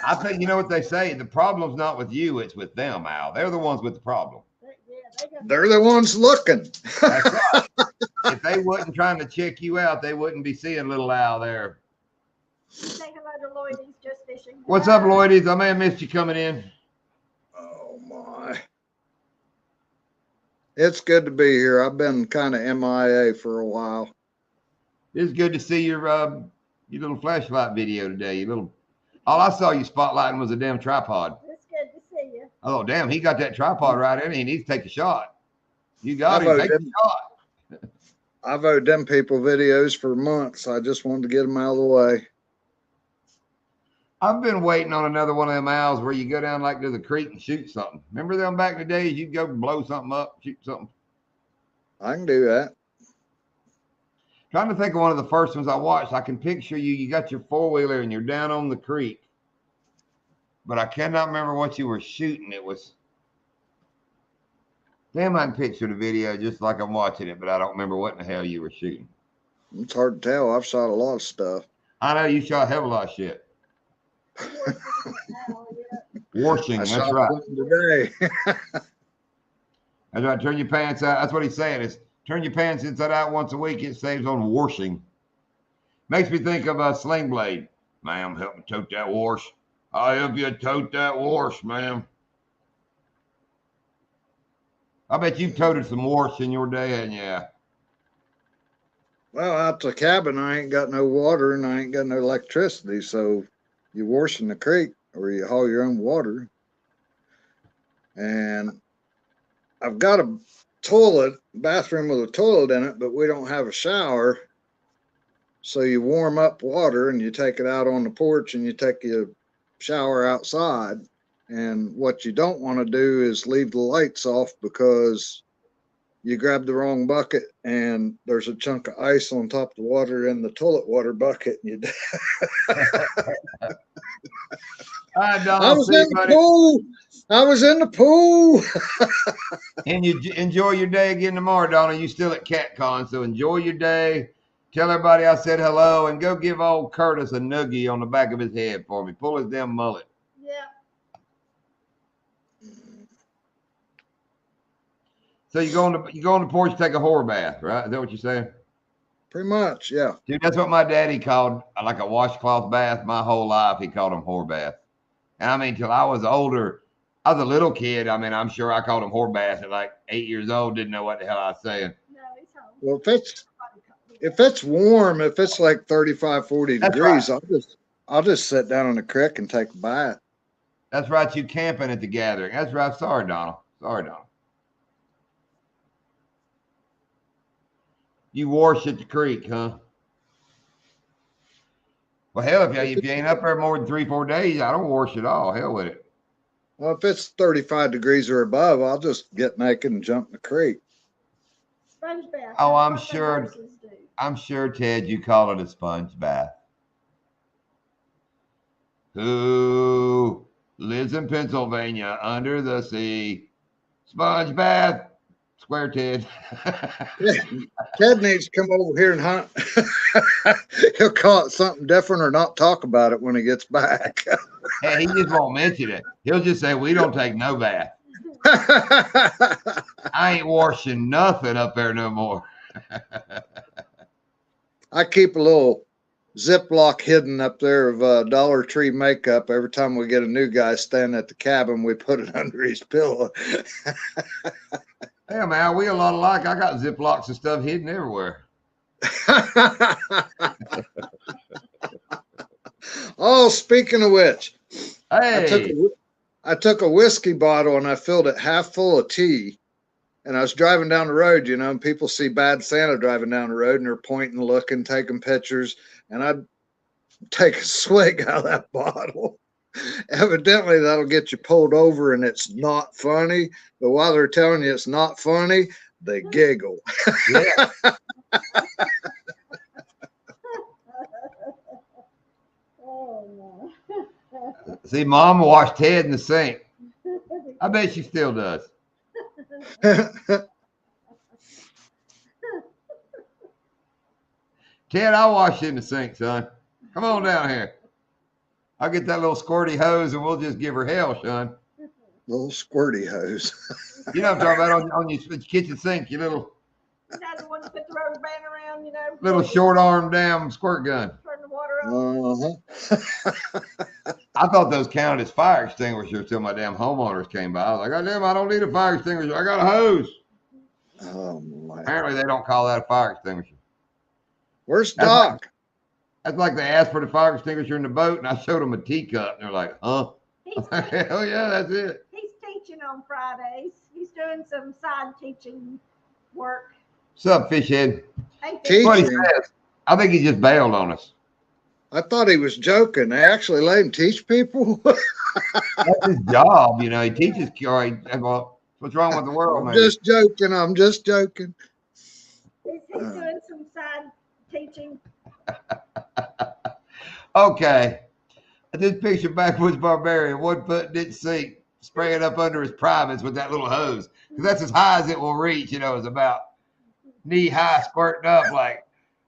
I think you know what they say. The problem's not with you; it's with them, Al. They're the ones with the problem. They're the ones looking. That's right. If they wasn't trying to check you out, they wouldn't be seeing little Al there. Say hello to Lloyd. He's just fishing. What's up, Lloydies? I may have missed you coming in. Oh my. It's good to be here. I've been kind of MIA for a while. It's good to see your little flashlight video today. All I saw you spotlighting was a damn tripod. It's good to see you. Oh damn, he got that tripod right in. He needs to take a shot. You got I've him. Take owed a shot. I've owed them people videos for months. I just wanted to get them out of the way. I've been waiting on another one of them owls where you go down like to the creek and shoot something. Remember them back in the days? You'd go blow something up, shoot something. I can do that. Trying to think of one of the first ones I watched. I can picture you. You got your four-wheeler and you're down on the creek. But I cannot remember what you were shooting. It was. Damn, I can picture the video just like I'm watching it, but I don't remember what in the hell you were shooting. It's hard to tell. I've shot a lot of stuff. I know you shot a hell of a lot of shit. Washing, that's shot right. one today. That's right. Turn your pants out. That's what he's saying is turn your pants inside out once a week. It saves on washing. Makes me think of a Sling Blade. Ma'am, help me tote that wash. I'll help you tote that wash, ma'am. I bet you've toted some wash in your day, and yeah. Well, out the cabin, I ain't got no water and I ain't got no electricity. So you wash in the creek or you haul your own water. And I've got a bathroom with a toilet in it, but we don't have a shower. So you warm up water and you take it out on the porch and you take your shower outside. And what you don't want to do is leave the lights off because you grab the wrong bucket and there's a chunk of ice on top of the water in the toilet water bucket. And you I was in the pool. I was in the pool. And you enjoy your day again tomorrow, Donna. You still at CatCon, so enjoy your day. Tell everybody I said hello and go give old Curtis a noogie on the back of his head for me. Pull his damn mullet. Yeah. So you go on the porch, take a whore bath, right? Is that what you're saying? Pretty much, yeah. Dude, that's what my daddy called like a washcloth bath. My whole life, he called them whore bath. And I mean, till I was older, I was a little kid. I mean, I'm sure I called them whore bath at like 8 years old. Didn't know what the hell I was saying. No, he's home. Well, if it's warm, if it's like 35, 40 That's degrees, right. I'll just sit down in the creek and take a bath. That's right. You camping at the gathering. That's right. Sorry, Donald. Sorry, Donald. You wash at the creek, huh? Well, hell, if you ain't up there more than 3-4 days, I don't wash at all. Hell with it. Well, if it's 35 degrees or above, I'll just get naked and jump in the creek. Sponge bath. Oh, I'm That's what the sure. nurses do. I'm sure, Ted, you call it a sponge bath. Who lives in Pennsylvania under the sea? Sponge bath. Square Ted. Ted needs to come over here and hunt. He'll call it something different or not talk about it when he gets back. Hey, he just won't mention it. He'll just say, we don't take no bath. I ain't washing nothing up there no more. I keep a little Ziploc hidden up there of Dollar Tree makeup. Every time we get a new guy standing at the cabin, we put it under his pillow. Hey, man, we a lot alike. I got Ziplocs of stuff hidden everywhere. Oh, speaking of which, Hey, I took a whiskey bottle and I filled it half full of tea. And I was driving down the road, you know, and people see Bad Santa driving down the road and they're pointing, looking, taking pictures. And I'd take a swig out of that bottle. Evidently, that'll get you pulled over and it's not funny. But while they're telling you it's not funny, they giggle. yeah. Oh, no. See, Mom washed Ted in the sink. I bet she still does. Ted, I'll wash you in the sink, son. Come on down here. I'll get that little squirty hose and we'll just give her hell, son. Little squirty hose. You know what I'm talking about on your kitchen sink, you little You know, the one that put the rubber band around, you know. little short arm damn squirt gun. Turn the water on. I thought those counted as fire extinguishers till my damn homeowners came by. I was like, God damn, I don't need a fire extinguisher. I got a hose. Oh my. Apparently they don't call that a fire extinguisher. Where's That's Doc? That's like they asked for the fire extinguisher in the boat and I showed them a teacup and they're like, huh? He's, Hell yeah, that's it. he's teaching on Fridays. He's doing some side teaching work. What's up, fishhead? Hey, Teach- What he Teaching? says. I think he just bailed on us. I thought he was joking. They actually let him teach people. That's his job, you know. He teaches. Well, what's wrong with the world, I'm man? just joking. I'm just joking. he's doing some side teaching. Okay. This picture backwoods barbarian, 1 foot ditch sink, spraying up under his privates with that little hose. Because that's as high as it will reach, you know, it's about knee high, squirting up like,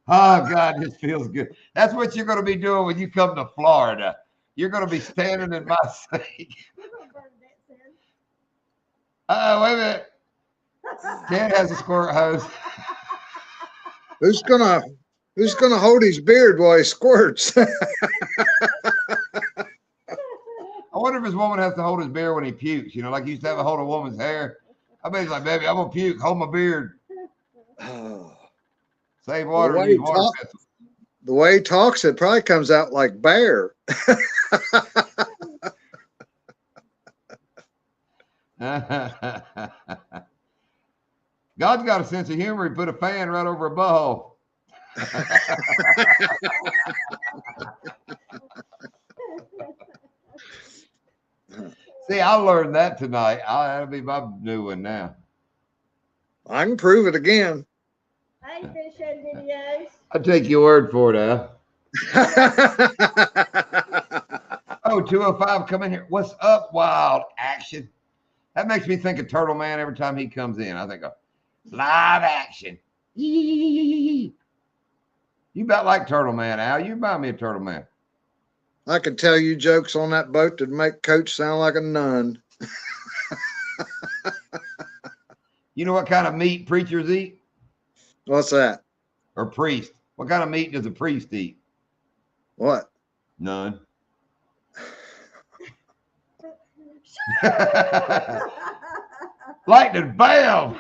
oh God, this feels good. That's what you're going to be doing when you come to Florida. You're going to be standing in my sink. Wait a minute. Ted has a squirt hose. Who's gonna hold his beard while he squirts? I wonder if his woman has to hold his beard when he pukes, you know, like he used to have to hold a woman's hair. I bet he's like, baby, I'm going to puke. Hold my beard. Oh, Save water. way Use he water talk- vessels. the way he talks, it probably comes out like bear. God's got a sense of humor. He put a fan right over a butthole. See, I learned that tonight. That'll be my new one now. I can prove it again. Hey, fish head videos. I'll take your word for it, Al. Oh, 205 come in here. What's up, Wild Action? That makes me think of Turtle Man every time he comes in. I think of live action. You about like Turtle Man, Al. You remind me of Turtle Man. I could tell you jokes on that boat that make Coach sound like a nun. You know what kind of meat preachers eat? What's that? Or priest? What kind of meat does a priest eat? What? None. Lightning, bam!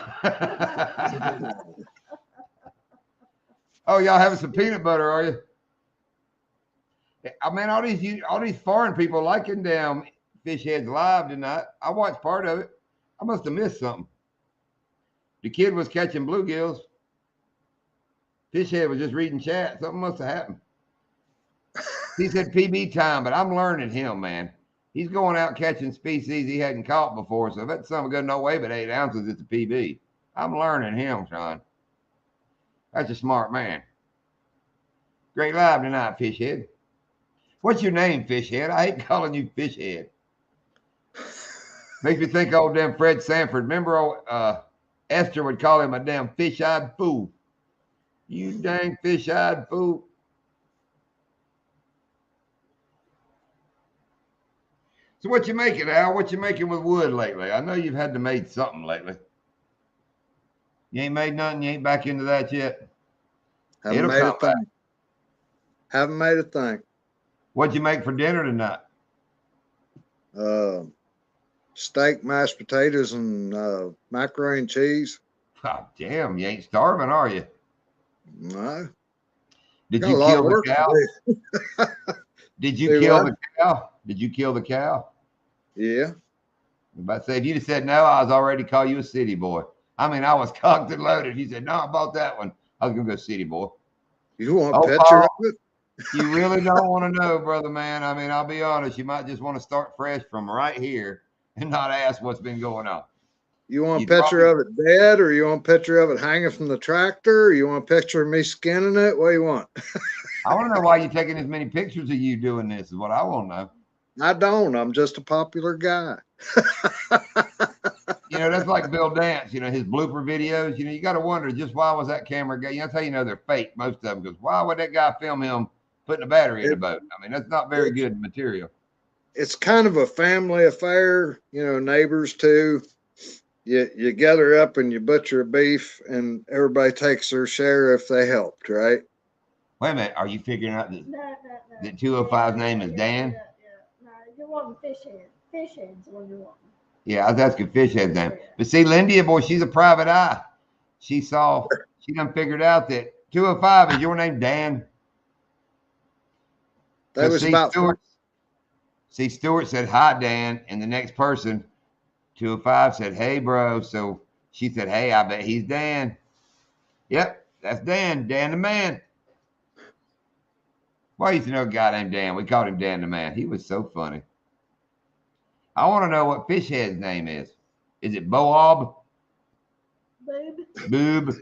Oh, y'all having some peanut butter, are you? I mean, all these foreign people liking damn Fish Heads Live tonight. I watched part of it. I must have missed something. The kid was catching bluegills. Fish Head was just reading chat. Something must have happened. He said PB time, but I'm learning him, man. He's going out catching species he hadn't caught before. So if that son of a gun no way but 8 ounces, it's a PB. I'm learning him, Sean. That's a smart man. Great live tonight, Fish Head. What's your name, Fish Head? I hate calling you Fish Head. Makes me think of old damn Fred Sanford. Remember Esther would call him a damn fish-eyed fool. You dang fish-eyed fool. So what you making, Al? What you making with wood lately? I know you've had to make something lately. You ain't made nothing. You ain't back into that yet. Haven't It'll made a come back. thing. Haven't made a thing. What'd you make for dinner tonight? Steak, mashed potatoes, and macaroni and cheese. Oh, damn, you ain't starving, are you? No. Did Got a you lot kill of the work to cow? do. Did you Do kill what? the cow? Did you kill the cow? Yeah. I'm about to say, if you'd have said no, I was already call you a city boy. I mean, I was cocked and loaded. He said, no, I bought that one. I was going to go city boy. You want Oh, a picture of it? You really don't want to know, brother, man. I mean, I'll be honest. You might just want to start fresh from right here and not ask what's been going on. You want a You picture of it dead, or you want a picture of it hanging from the tractor, or you want a picture of me skinning it? What do you want? I want to know why you're taking as many pictures of you doing this is what I want to know. I don't. I'm just a popular guy. You that's like Bill Dance, his blooper videos. You got to wonder just why was that camera guy? That's how you know they're fake, most of them. Because why would that guy film him putting a battery in a boat? I mean, that's not very good material. It's kind of a family affair, neighbors too. You gather up and you butcher a beef, and everybody takes their share if they helped, right? Wait a minute, are you figuring out that, No. that 205's name is Dan? No, you're wanting fish head. Fish head's the one you're wanting. Yeah, I was asking Fishhead's name. But see, Lindy, boy, she's a private eye. She done figured out that 205 is your name, Dan. That was about Stuart. See, Stuart said, hi, Dan. And the next person, 205, said, hey, bro. So she said, hey, I bet he's Dan. Yep, that's Dan. Dan the man. Well, I used to know a guy named Dan. We called him Dan the man. He was so funny. I want to know what Fishhead's name is. Is it Boab? Boob.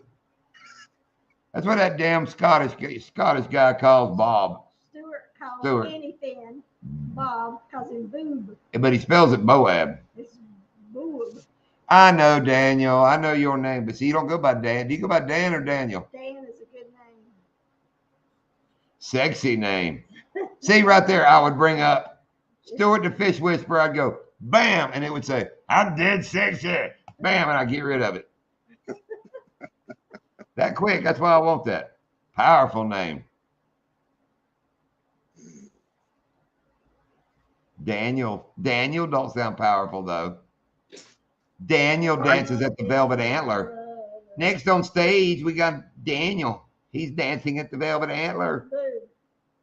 That's what that damn Scottish guy calls Bob. Stuart calls anything Bob, calls him Boob. But he spells it Boab. It's Boob. I know, Daniel. I know your name. But see, you don't go by Dan. Do you go by Dan or Daniel? Dan is a good name. Sexy name. See, right there, I would bring up Stuart the Fish Whisperer. I'd go, bam, and it would say, I'm dead sexy. Bam, and I'd get rid of it. That quick. That's why I want that. Powerful name. Daniel. Daniel don't sound powerful, though. Daniel dances at the Velvet Antler. Next on stage, we got Daniel. He's dancing at the Velvet Antler.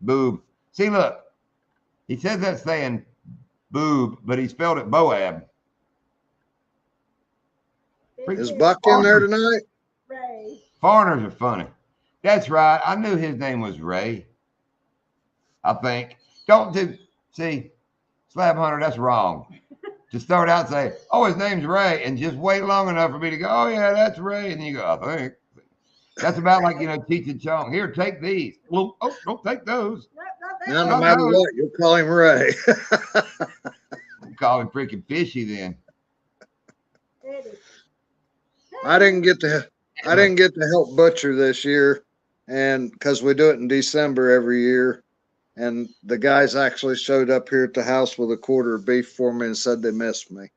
Boob. See, look. He says that saying boob, but he spelled it Boab. Is Buck in there tonight? Ray. Foreigners are funny. That's right. I knew his name was Ray. I think. See, Slab Hunter, that's wrong. To start out say, oh, his name's Ray, and just wait long enough for me to go, oh, yeah, that's Ray. And you go, I think. That's about like, Cheech and Chong. Here, take these. Well, oh, don't take those. No matter what, you'll call him Ray. Call him freaking Fishy then. I didn't get to help butcher this year, and because we do it in December every year, and the guys actually showed up here at the house with a quarter of beef for me and said they missed me.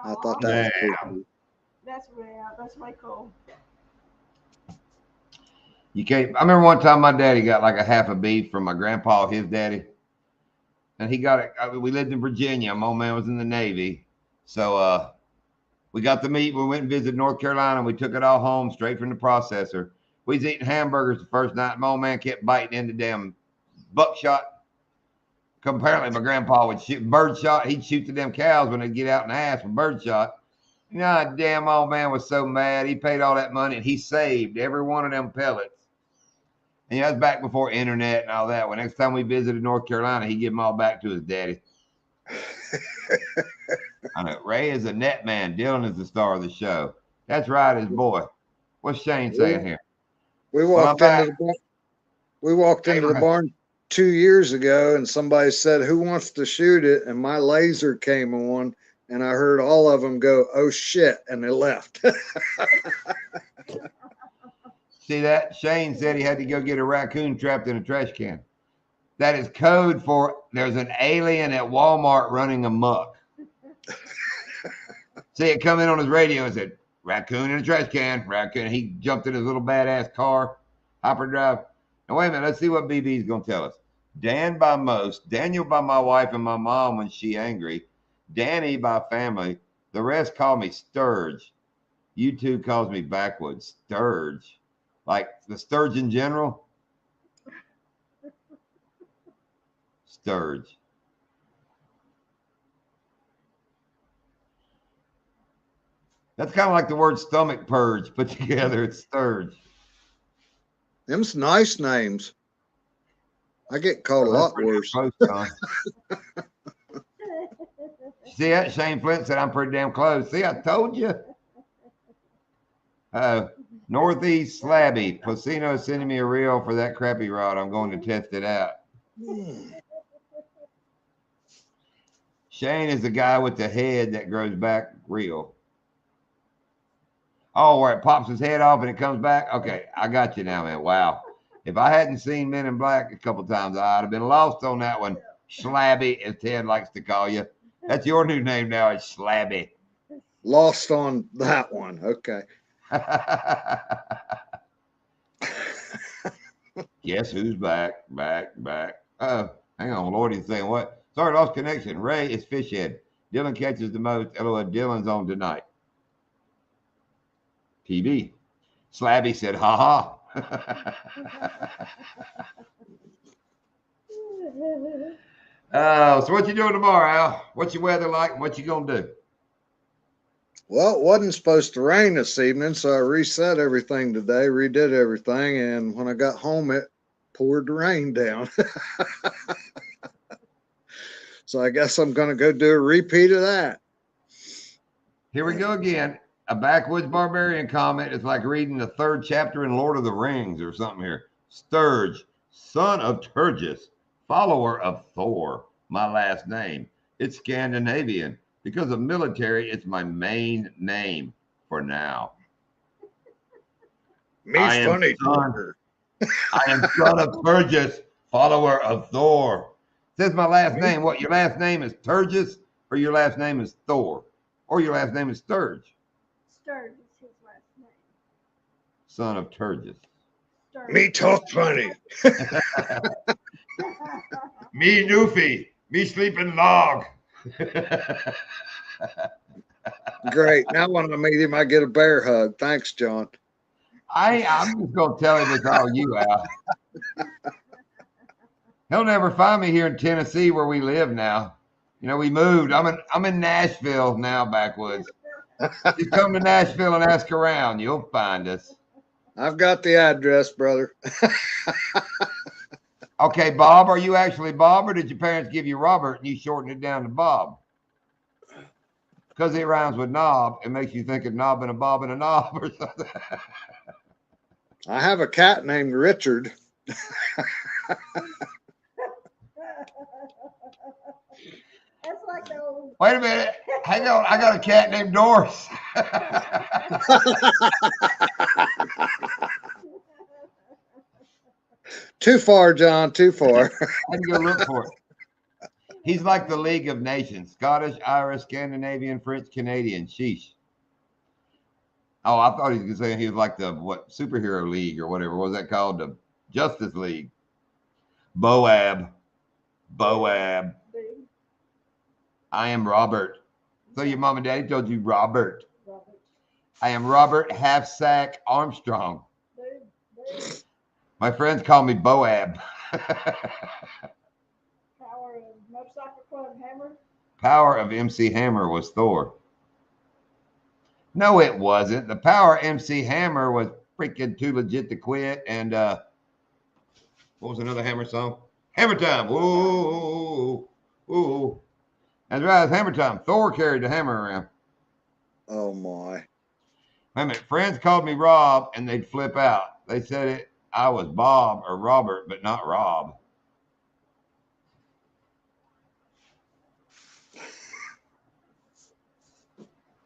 I thought that was cool. That's way cool. You can't. I remember one time my daddy got like a half a beef from my grandpa, his daddy, and he got it. We lived in Virginia. My old man was in the Navy, so we got the meat. We went and visited North Carolina. We took it all home straight from the processor. We was eating hamburgers the first night. My old man kept biting into damn buckshot. Apparently, my grandpa would shoot birdshot. He'd shoot the damn cows when they get out and ask for birdshot. Damn old man was so mad. He paid all that money and he saved every one of them pellets. And that was back before internet and all that. When next time we visited North Carolina, he'd give them all back to his daddy. I know. Ray is a net man. Dylan is the star of the show. That's right, his boy. What's Shane saying here? We walked into the barn 2 years ago, and somebody said, "Who wants to shoot it?" And my laser came on, and I heard all of them go, "Oh shit!" and they left. See that? Shane said he had to go get a raccoon trapped in a trash can. That is code for there's an alien at Walmart running amok. See it come in on his radio and said, raccoon in a trash can, raccoon. He jumped in his little badass car, hyperdrive. Now, wait a minute. Let's see what BB's going to tell us. Dan by most, Daniel by my wife and my mom when she angry, Danny by family. The rest call me Sturge. YouTube calls me backwoods. Sturge. Like the Sturgeon General? Sturge. That's kind of like the word stomach purge put together. It's Sturge. Them's nice names. I get called a lot worse. See that? Shane Flint said I'm pretty damn close. See, I told you. Northeast Slabby. Placino is sending me a reel for that crappy rod. I'm going to test it out. Shane is the guy with the head that grows back real. Oh, where it pops his head off and it comes back? Okay, I got you now, man. Wow. If I hadn't seen Men in Black a couple times, I'd have been lost on that one. Slabby, as Ted likes to call you. That's your new name now, is Slabby. Lost on that one. Okay. Guess who's back? Oh, hang on. Lordy's saying what? Sorry, lost connection. Ray is Fishhead. Dylan catches the most. LOL, Dylan's on tonight. PB. Slabby said, ha ha. So what you doing tomorrow, Al? What's your weather like and what you gonna do? Well, it wasn't supposed to rain this evening, so I reset everything today, redid everything, and when I got home, it poured the rain down. So I guess I'm going to go do a repeat of that. Here we go again. A backwoods barbarian comment. It's like reading the third chapter in Lord of the Rings or something here. Sturge, son of Turgis, follower of Thor, my last name. It's Scandinavian. Because of military, it's my main name for now. Me I am funny. I am son of Turgis, follower of Thor. Says my last name. What, your last name is Turgis, or your last name is Thor, or your last name is Sturge? Sturge is his last name. Son of Turgis. Sturge. Me talk funny. Me Newfie. Me sleeping log. Great. Now when I meet him, I get a bear hug. Thanks, John. I'm just gonna tell him it's all you, Al. He'll never find me here in Tennessee where we live now. You know, we moved. I'm in Nashville now, backwoods. Just come to Nashville and ask around. You'll find us. I've got the address, brother. Okay, Bob, are you actually Bob, or did your parents give you Robert and you shortened it down to Bob? Because it rhymes with knob, it makes you think of knob and a bob and a knob or something. I have a cat named Richard. That's like the old. Wait a minute. Hang on. I got a cat named Doris. Too far, John. Too far. I can go look for it. He's like the League of Nations. Scottish, Irish, Scandinavian, French, Canadian. Sheesh. Oh, I thought he was saying he was like the superhero league or whatever. What was that called? The Justice League. Boab. I am Robert. So your mom and daddy told you Robert. I am Robert Halfsack Armstrong. My friends call me Boab. Power of Motorcycle Club Hammer. Power of MC Hammer was Thor. No, it wasn't. The power of MC Hammer was freaking Too Legit to Quit. And what was another Hammer song? Hammer Time. Whoa, whoa. That's right. It's Hammer Time. Thor carried the hammer around. Oh my. Wait a minute. Friends called me Rob and they'd flip out. They said I was Bob or Robert, but not Rob.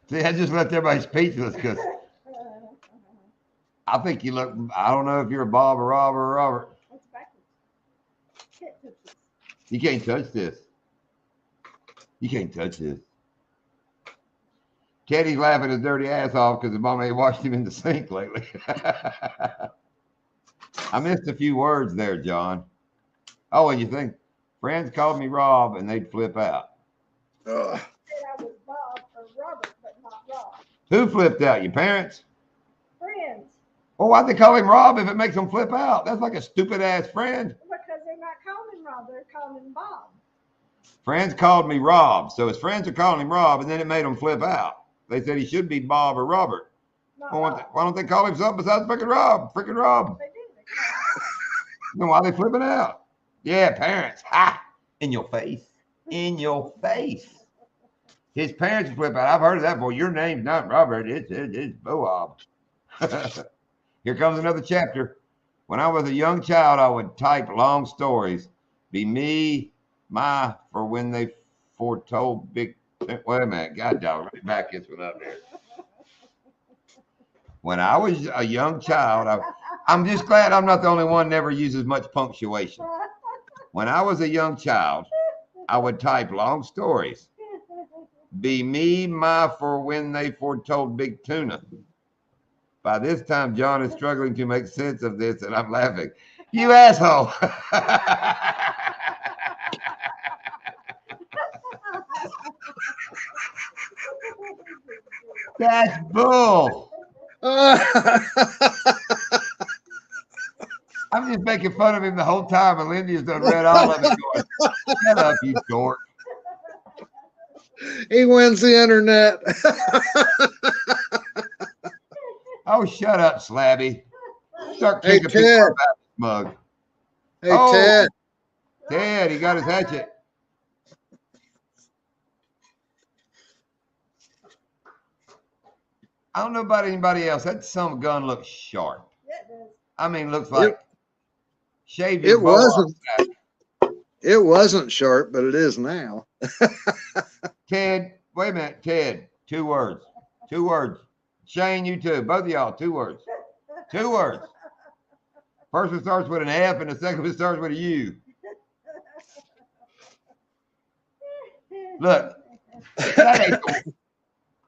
See, I just left everybody speechless because I think you look, I don't know if you're a Bob or Rob or Robert. That's backwards. Can't touch this. You can't touch this. You can't touch this. Teddy's laughing his dirty ass off because his mom ain't washed him in the sink lately. I missed a few words there, John. Oh, and you think friends called me Rob and they'd flip out. Ugh. Said I was Bob or Robert, but not Rob. Who flipped out? Your parents? Friends, Well, why'd they call him Rob if it makes them flip out? That's like a stupid ass friend. because they're not calling him Rob, they're calling him Bob. Friends called me Rob. So his friends are calling him Rob, and then it made them flip out. They said he should be Bob or Robert. Not Well, Rob. why don't they call him something besides freaking Rob? Freaking Rob. They do. They call Then why are they flipping out? Yeah, parents. Ha! In your face. In your face. His parents flip out. I've heard of that before. Your name's not Robert. It's Boab. Here comes another chapter. When I was a young child, I would type long stories. Be me, my, for when they foretold big. Wait a minute. God dog. Let me back this one up there. When I was a young child, I'm just glad I'm not the only one never uses much punctuation. When I was a young child, I would type long stories. Be me, my, for when they foretold big tuna. By this time, John is struggling to make sense of this, and I'm laughing. You asshole. That's bull. I'm just making fun of him the whole time, and Lindy has done read all of it going, shut up, you dork. He wins the internet. Oh, shut up, Slabby. Start Hey, kicking people Ted. out of this mug. Hey, Oh. Ted. Ted, he got his hatchet. I don't know about anybody else. That some gun looks sharp. Yeah, it does. I mean, looks like shaved It your bow off. wasn't. It wasn't sharp, but it is now. Ted, wait a minute. Ted, 2 words. 2 words. Shane, you too. Both of y'all, 2 words. 2 words. First one starts with an F and the second one starts with a U. Look, that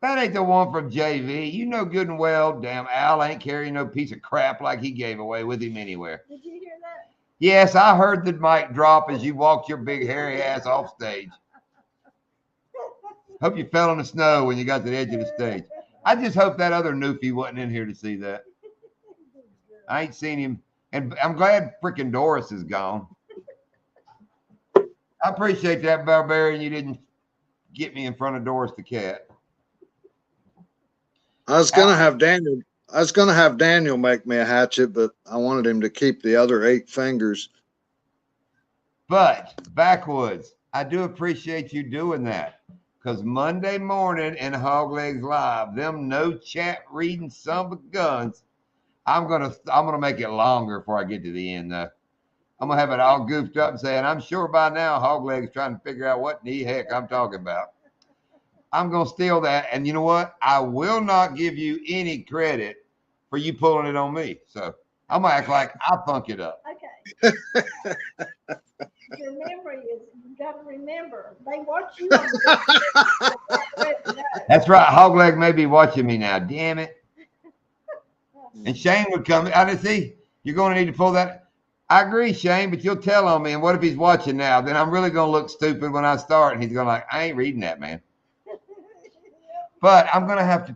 ain't the one from JV. You know good and well, damn Al ain't carrying no piece of crap like he gave away with him anywhere. Did you hear that? Yes, I heard the mic drop as you walked your big hairy ass off stage. Hope you fell in the snow when you got to the edge of the stage. I just hope that other newfie wasn't in here to see that. I ain't seen him. And I'm glad freaking Doris is gone. I appreciate that, Barbarian. You didn't get me in front of Doris the cat. I was gonna have Daniel make me a hatchet, but I wanted him to keep the other 8 fingers. But Backwoods, I do appreciate you doing that. Because Monday morning in Hog Legs Live, them no chat reading some of the guns, I'm gonna make it longer before I get to the end though. I'm gonna have it all goofed up and saying, I'm sure by now Hog Legs trying to figure out what in the heck I'm talking about. I'm gonna steal that, and you know what? I will not give you any credit for you pulling it on me. So I'm gonna act like I funk it up. Okay. Your memory is, you got to remember, they watch you on the That's right. Hog Leg may be watching me now. Damn it. And Shane would come. I didn't see. You're going to need to pull that. I agree, Shane, but you'll tell on me. And what if he's watching now? Then I'm really going to look stupid when I start. And he's going to like, I ain't reading that, man. But I'm going to have to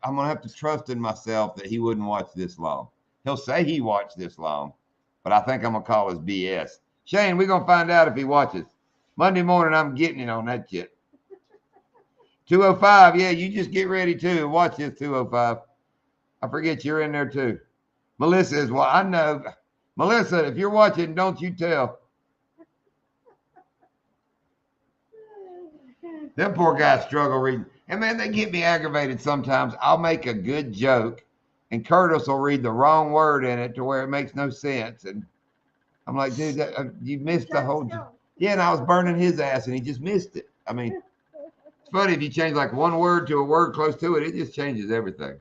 I'm going to have to trust in myself that he wouldn't watch this long. He'll say he watched this long, but I think I'm going to call his BS. Shane, we're going to find out if he watches. Monday morning, I'm getting it on that shit. 205. Yeah, you just get ready too. Watch this 205. I forget you're in there too. Melissa is, well, I know. Melissa, if you're watching, don't you tell. Them poor guys struggle reading. And man, they get me aggravated sometimes. I'll make a good joke and Curtis will read the wrong word in it to where it makes no sense. And I'm like, dude, you missed the whole. Yeah, and I was burning his ass and he just missed it. I mean, it's funny if you change like one word to a word close to it, it just changes everything.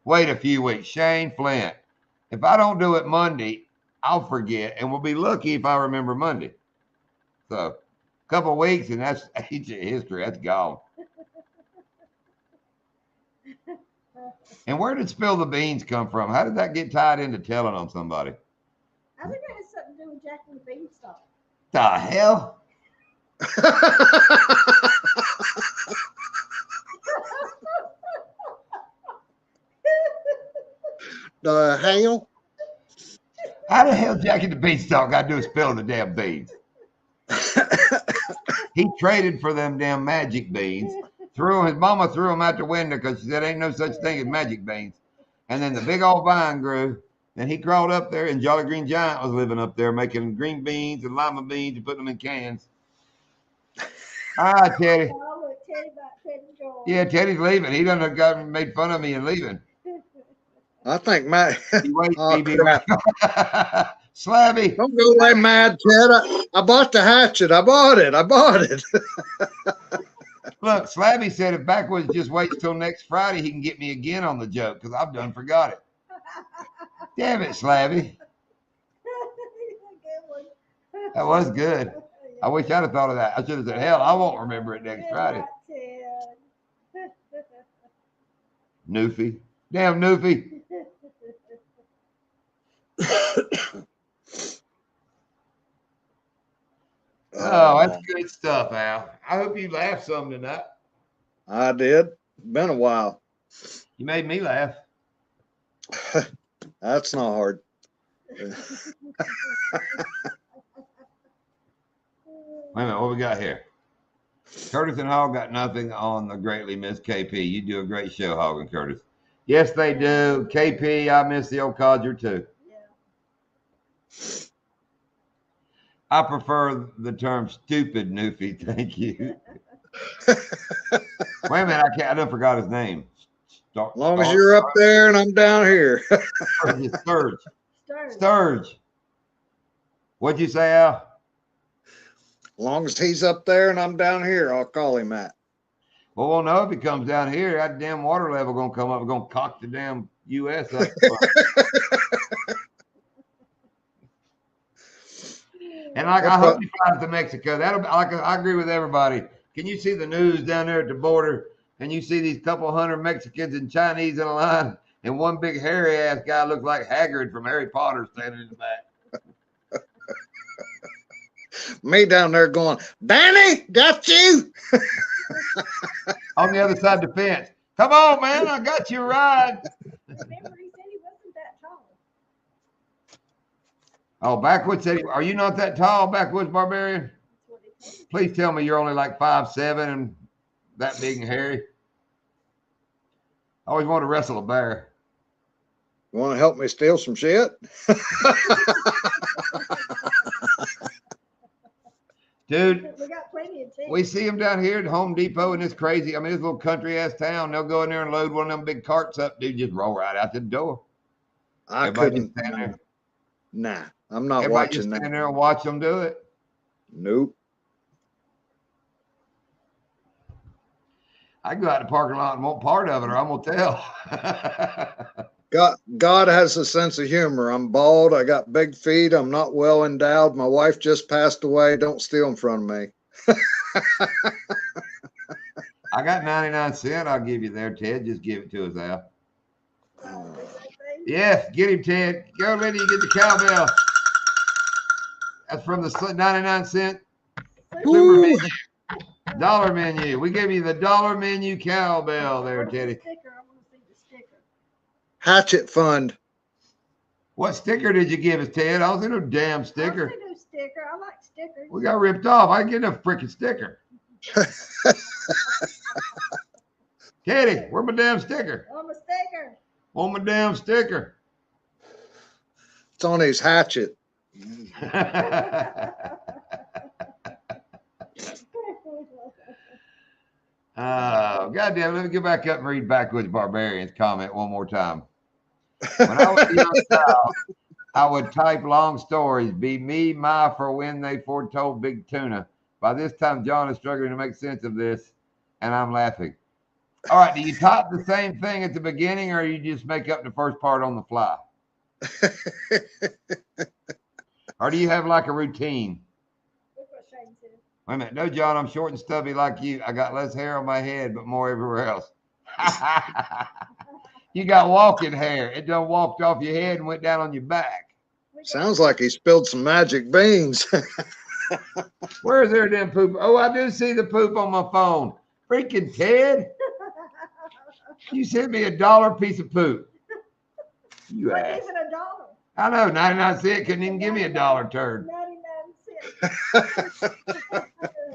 Wait a few weeks. Shane Flint. If I don't do it Monday, I'll forget and we'll be lucky if I remember Monday. So a couple of weeks and that's ancient history. That's gone. And where did Spill the Beans come from? How did that get tied into telling on somebody? I think that has something to do with Jack and the Beanstalk. The hell? The hell? How the hell Jack and the Beanstalk got to do with spilling the damn beans? He traded for them damn magic beans. His mama threw them out the window because she said ain't no such thing as magic beans. And then the big old vine grew. And he crawled up there, and Jolly Green Giant was living up there making green beans and lima beans and putting them in cans. All right, Teddy. Oh, look, Teddy about Teddy Joel. Yeah, Teddy's leaving. He done got made fun of me and leaving. I think Matt. Wait, Oh, baby. crap. Slabby. Don't go away, mad Ted. I bought the hatchet. I bought it. Look, Slabby said if Backwoods just waits till next Friday, he can get me again on the joke because I've done forgot it. Damn it, Slabby. Good one. That was good. I wish I'd have thought of that. I should have said, hell, I won't remember it next Good Friday. night, Ted. Newfie. Damn, Newfie. Oh, that's good stuff, Al. I hope you laughed some tonight. I did. Been a while. You made me laugh. That's not hard. Wait a minute, what we got here? Curtis and Hogg got nothing on the greatly missed KP. You do a great show, Hogg and Curtis. Yes, they do. KP, I miss the old codger too. Yeah. I prefer the term stupid, Newfie. Thank you. Wait a minute, I don't forgot his name. As long as you're up there and I'm down here. Sturge. Stern. Sturge. What'd you say, Al? As long as he's up there and I'm down here, I'll call him that. Well, we'll know if he comes down here. That damn water level gonna come up. We're gonna cock the damn U.S. up. And like, I hope he flies to Mexico. That'll be like, I agree with everybody. Can you see the news down there at the border? And you see these couple hundred Mexicans and Chinese in a line, and one big hairy ass guy looks like Hagrid from Harry Potter standing in the back. Me down there going, Danny, got you. On the other side of the fence. Come on, man, I got you a ride. Remember, he said he wasn't that tall. Oh, Backwoods said, are you not that tall, Backwoods Barbarian? That's what he told me. Please tell me you're only like 5'7" and that big and hairy. I always want to wrestle a bear. You want to help me steal some shit? Dude, We got plenty of tea. we see them down here at Home Depot in this crazy, this little country ass town. They'll go in there and load one of them big carts up, dude, just roll right out the door. I Everybody couldn't. just stand there. Nah, I'm not Everybody just watching stand that. there and watch them do it. Nope. I go out in the parking lot and want part of it, or I'm gonna tell. God has a sense of humor. I'm bald. I got big feet. I'm not well endowed. My wife just passed away. Don't steal in front of me. I got 99 cents. I'll give you there, Ted. Just give it to us, Al. Yes, get him, Ted. Go, Lindy, you get the cowbell. That's from the 99 cent Woo. menu. Dollar menu. We gave you the dollar menu cowbell there, Teddy. Sticker. I want to see the sticker. Hatchet Fund. What sticker did you give us, Ted? I was in a damn I sticker. see no sticker. I like stickers. We got ripped off. I didn't get a freaking sticker. Teddy, where's my damn sticker? I'm a sticker. Want my damn sticker. It's on his hatchet. Goddamn, let me get back up and read Backwoods Barbarian's comment one more time. When I was a young child, I would type long stories, be me, my, for when they foretold big tuna. By this time, John is struggling to make sense of this, and I'm laughing. All right, do you type the same thing at the beginning, or you just make up the first part on the fly? Or do you have like a routine? Look what Shane said. Wait a minute. No, John, I'm short and stubby like you. I got less hair on my head, but more everywhere else. You got walking hair. It done walked off your head and went down on your back. Sounds like he spilled some magic beans. Where is there damn poop? Oh, I do see the poop on my phone. Freaking Ted. You sent me $1 piece of poop. You What ass. is it, $1? I know, 99 cents couldn't even give me $1 turd. 99 cents.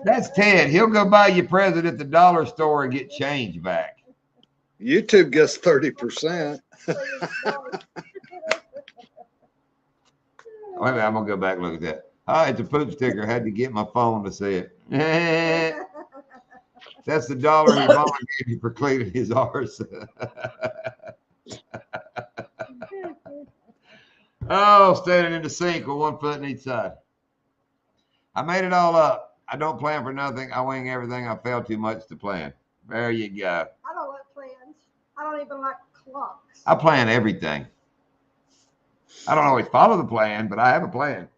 That's Ted. He'll go buy you present at the dollar store and get change back. YouTube gets 30%. Wait a minute, I'm gonna go back and look at that. Oh, it's a poop sticker. I had to get my phone to see it. That's the $1 his mama gave you for cleaning his arse. Oh, standing in the sink with one foot in each side. I made it all up. I don't plan for nothing. I wing everything. I fail too much to plan. There you go. I don't like plans. I don't even like clocks. I plan everything. I don't always follow the plan, but I have a plan.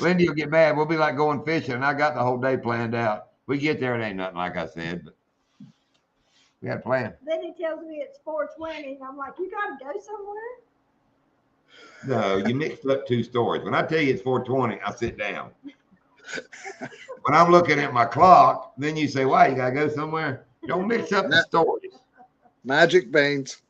Lindy will get mad. We'll be like going fishing, and I got the whole day planned out. We get there, it ain't nothing like I said, but we had a plan. Then he tells me it's 4:20, and I'm like, you gotta go somewhere? No, you mixed up two stories. When I tell you it's 4:20, I sit down. When I'm looking at my clock, then you say, why, you gotta go somewhere? Don't mix up the stories. Magic beans.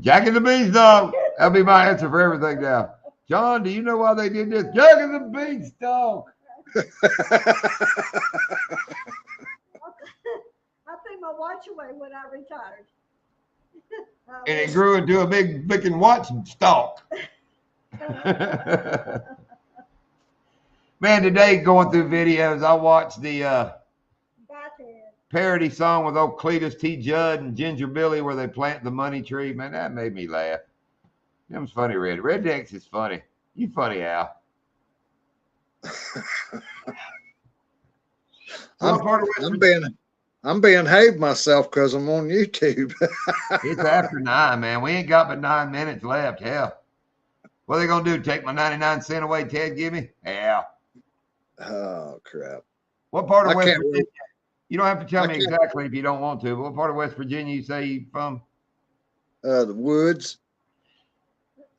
Jack and the Beanstalk. That'll be my answer for everything now. John, do you know why they did this? Jack and the Beanstalk. I threw my watch away when I retired. And it grew into a big freaking watch stalk. Man, today going through videos, I watched the parody song with old Cletus T. Judd and Ginger Billy where they plant the money tree. Man, that made me laugh. That was funny, Red. Rednecks is funny. You funny, Al. I'm being haved myself because I'm on YouTube. It's after 9, man. We ain't got but 9 minutes left. Hell. What are they going to do? Take my 99 cents away, Ted? Give me? Hell. Oh, crap. What part of I West can't Virginia? You don't have to tell me can't- exactly if you don't want to, but what part of West Virginia you say you from? The woods.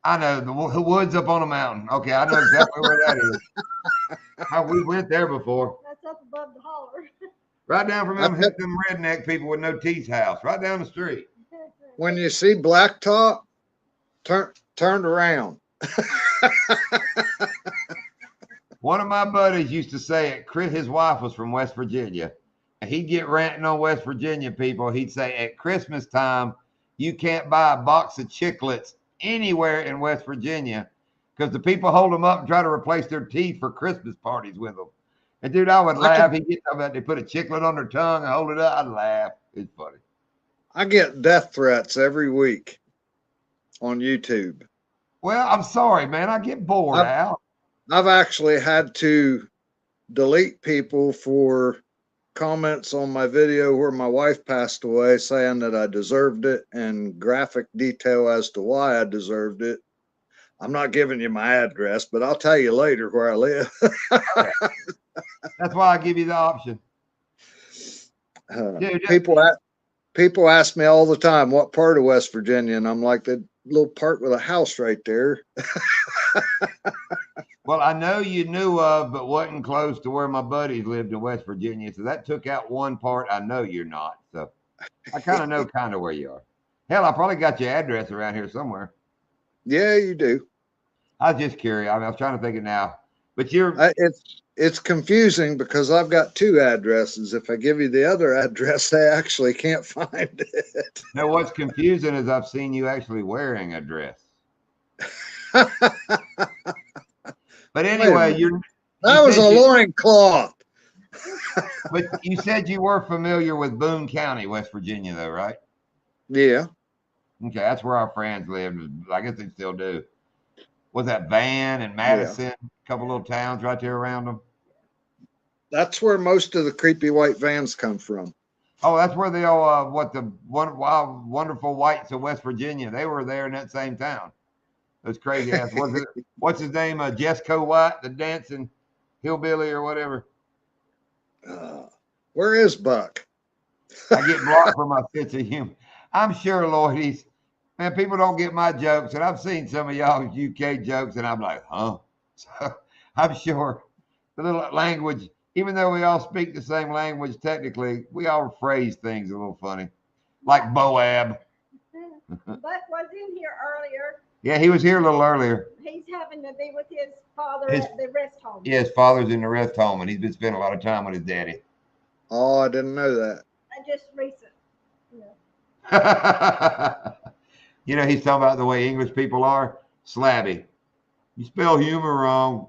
I know, the woods up on a mountain. Okay, I know exactly where that is. We went there before. That's up above the holler. Right down from them redneck people with no teeth house. Right down the street. When you see blacktop, turned around. One of my buddies used to say it. His wife was from West Virginia. And he'd get ranting on West Virginia people. He'd say at Christmas time, you can't buy a box of chiclets anywhere in West Virginia because the people hold them up and try to replace their teeth for Christmas parties with them. And dude, I would laugh. He'd get about they put a chiclet on their tongue and hold it up. I'd laugh. It's funny. I get death threats every week on YouTube. Well, I'm sorry, man. I get bored, Al. I've actually had to delete people for comments on my video where my wife passed away saying that I deserved it and graphic detail as to why I deserved it. I'm not giving you my address, but I'll tell you later where I live. That's why I give you the option. Dude, people ask me all the time, what part of West Virginia? And I'm like, the little part with a house right there. Well, I know you knew of, but wasn't close to where my buddies lived in West Virginia. So that took out one part I know you're not. So I kind of know where you are. Hell, I probably got your address around here somewhere. Yeah, you do. I was just curious. I was trying to think it now. But it's confusing because I've got 2 addresses. If I give you the other address, they actually can't find it. Now, what's confusing is I've seen you actually wearing a dress. But anyway, that was a loincloth. But you said you were familiar with Boone County, West Virginia, though, right? Yeah. Okay, that's where our friends lived. I guess they still do. Was that Van and Madison, a couple little towns right there around them? That's where most of the creepy white vans come from. Oh, that's where they all, wild, wonderful whites of West Virginia. They were there in that same town. Those crazy ass. What's his name? Jesco White, the dancing hillbilly or whatever. Where is Buck? I get blocked for my sense of humor. I'm sure, Lloyd, man, people don't get my jokes, and I've seen some of y'all's UK jokes, and I'm like, huh? So I'm sure the little language, even though we all speak the same language technically, we all phrase things a little funny, like Boab. Buck was in here earlier. Yeah, he was here a little earlier. He's having to be with his father at the rest home. Yeah, his father's in the rest home, and he's been spending a lot of time with his daddy. Oh, I didn't know that. Just recent. Yeah. You know, he's talking about the way English people are. Slabby. You spell humor wrong.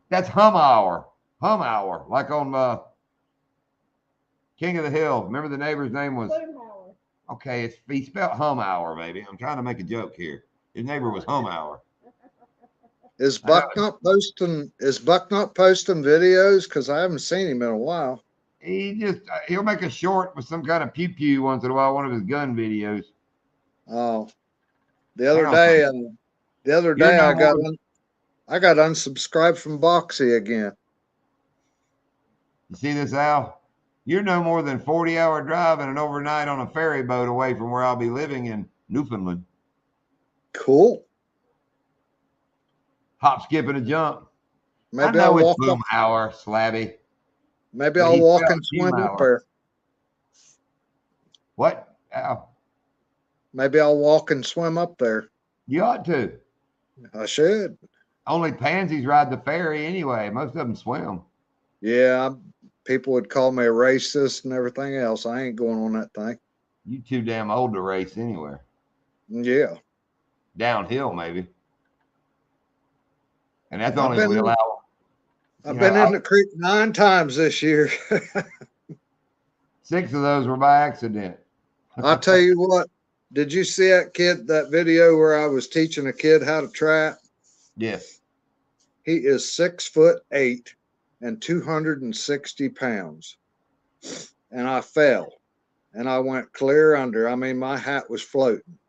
That's hum hour. Hum hour. Like on King of the Hill. Remember the neighbor's name was? Boomhauer. Okay, he spelled hum hour, baby. I'm trying to make a joke here. His neighbor was home hour. Is Buck not posting videos? Cause I haven't seen him in a while. He'll make a short with some kind of pew pew once in a while, one of his gun videos. Oh, the Hang other on. day, I got unsubscribed from Boxy again. You see this, Al? You're no more than 40-hour drive and an overnight on a ferry boat away from where I'll be living in Newfoundland. Cool. Hop, skip, and a jump. Maybe I know I'll it's walk up. boom hour, Slabby. Maybe but I'll he walk felt and swim human up hour. there. What? Al? Maybe I'll walk and swim up there. You ought to. I should. Only pansies ride the ferry anyway. Most of them swim. Yeah, people would call me a racist and everything else. I ain't going on that thing. You too damn old to race anywhere. Yeah. Downhill, maybe. And that's I've only if we been- allow. I've been in the creek 9 times this year. 6 of those were by accident. I'll tell you what. Did you see that video where I was teaching a kid how to trap? Yes. He is 6'8" and 260 pounds. And I fell and I went clear under. I mean, my hat was floating.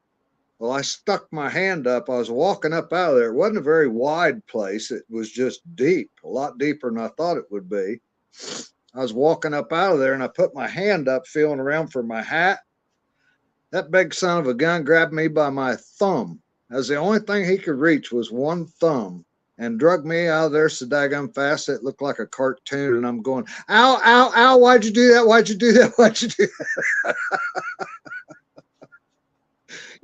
Well, I stuck my hand up. I was walking up out of there. It wasn't a very wide place. It was just deep, a lot deeper than I thought it would be. I was walking up out of there and I put my hand up, feeling around for my hat. That big son of a gun grabbed me by my thumb. As the only thing he could reach was one thumb, and drug me out of there so daggum fast it looked like a cartoon. And I'm going, ow, ow, ow, why'd you do that? Why'd you do that? Why'd you do that?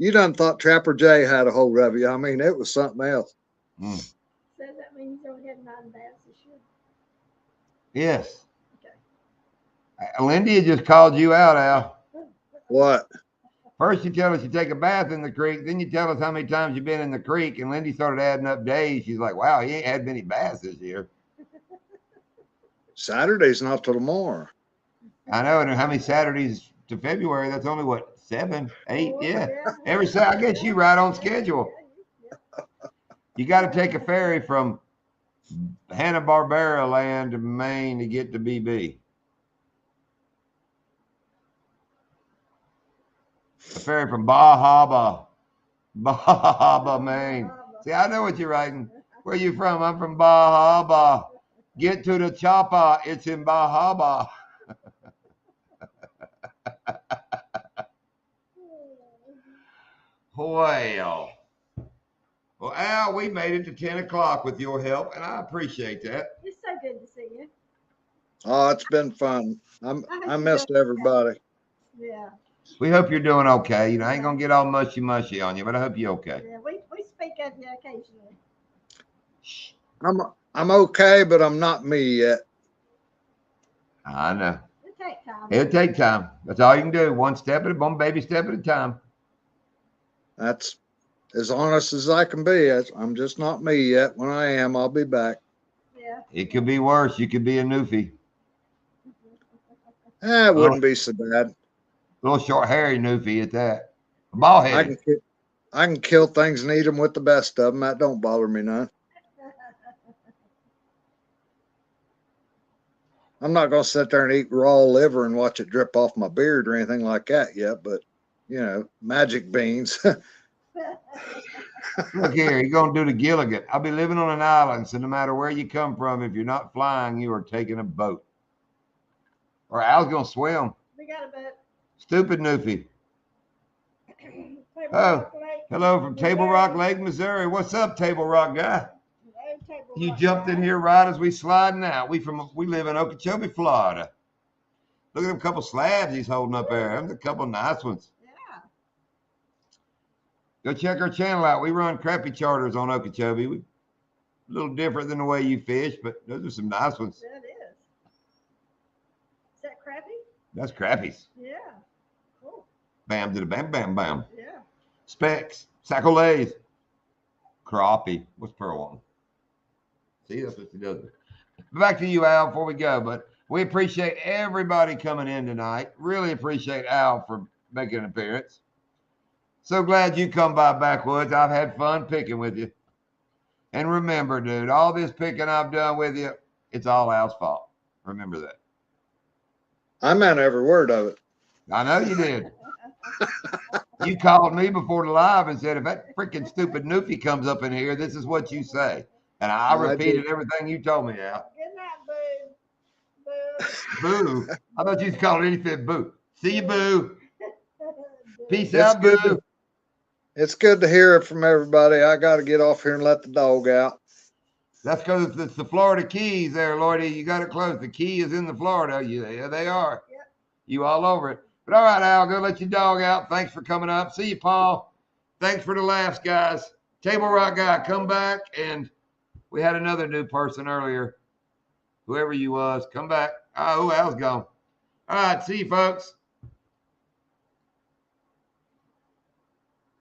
You done thought Trapper Jay had a hold of you. I mean, it was something else. So that means you only had 9 bass this year? Yes. Okay. Lindy had just called you out, Al. What? First you tell us you take a bath in the creek, then you tell us how many times you've been in the creek, and Lindy started adding up days. She's like, wow, he ain't had many baths this year. Saturday's not till tomorrow. I know, and how many Saturdays to February? That's only, what, 7, 8? Oh, Yeah. Every Saturday, I guess you right on schedule. You got to take a ferry from Hanna-Barbera land to Maine to get to BB. A ferry from Bahaba, Maine. See, I know what you're writing. Where you from? I'm from Bahaba. Get to the chopper. It's in Bahaba. Well, Al, we made it to 10 o'clock with your help, and I appreciate that. It's so good to see you. Oh, it's been fun. I missed everybody. Yeah. We hope you're doing okay. You know, I ain't gonna get all mushy on you, but I hope you're okay. Yeah. We speak of you occasionally. I'm okay, but I'm not me yet. I know. It takes time. It'll take time. That's all you can do. One baby step at a time. That's as honest as I can be. I'm just not me yet. When I am, I'll be back. Yeah. It could be worse. You could be a newfie. It wouldn't be so bad. Little short, hairy newfie at that. Bald headed. I can kill things and eat them with the best of them. That don't bother me none. I'm not going to sit there and eat raw liver and watch it drip off my beard or anything like that yet, but, you know, magic beans. Look here, you're going to do the Gilligan. I'll be living on an island, so no matter where you come from, if you're not flying, you are taking a boat. Or Al's going to swim. We got a boat. Stupid newfie. Table Oh, Rock Lake. hello from Table Rock Lake, Missouri. What's up, Table Rock guy? Hello, Table You Rock jumped in Lake. here right as we sliding out. We live in Okeechobee, Florida. Look at them couple slabs he's holding up there. Them a couple nice ones. Yeah. Go check our channel out. We run crappie charters on Okeechobee. A little different than the way you fish, but those are some nice ones. That is. Is that crappy? That's crappies. Yeah. Cool. Bam to the bam, bam, bam. Yeah. Specks, sacolays, crappie. What's Pearl on? See, that's what she does. Back to you, Al, before we go. But we appreciate everybody coming in tonight. Really appreciate Al for making an appearance. So glad you come by, Backwoods. I've had fun picking with you. And remember, dude, all this picking I've done with you, it's all Al's fault. Remember that. I meant every word of it. I know you did. You called me before the live and said, if that freaking stupid Noofy comes up in here, this is what you say. And I repeated everything you told me, Al. Good night, Boo. Boo. Boo. I thought you was calling anything Boo. See you, Boo. Peace It's out, good Boo. It's good to hear it from everybody. I got to get off here and let the dog out. That's because it's the Florida Keys there, Lloydie. You got it close. The key is in the Florida. Yeah, they are. Yep. You all over it. But all right, Al, go let your dog out. Thanks for coming up. See you, Paul. Thanks for the laughs, guys. Table Rock guy, come back. And we had another new person earlier. Whoever you was, come back. Oh, Al's gone. All right, see you, folks.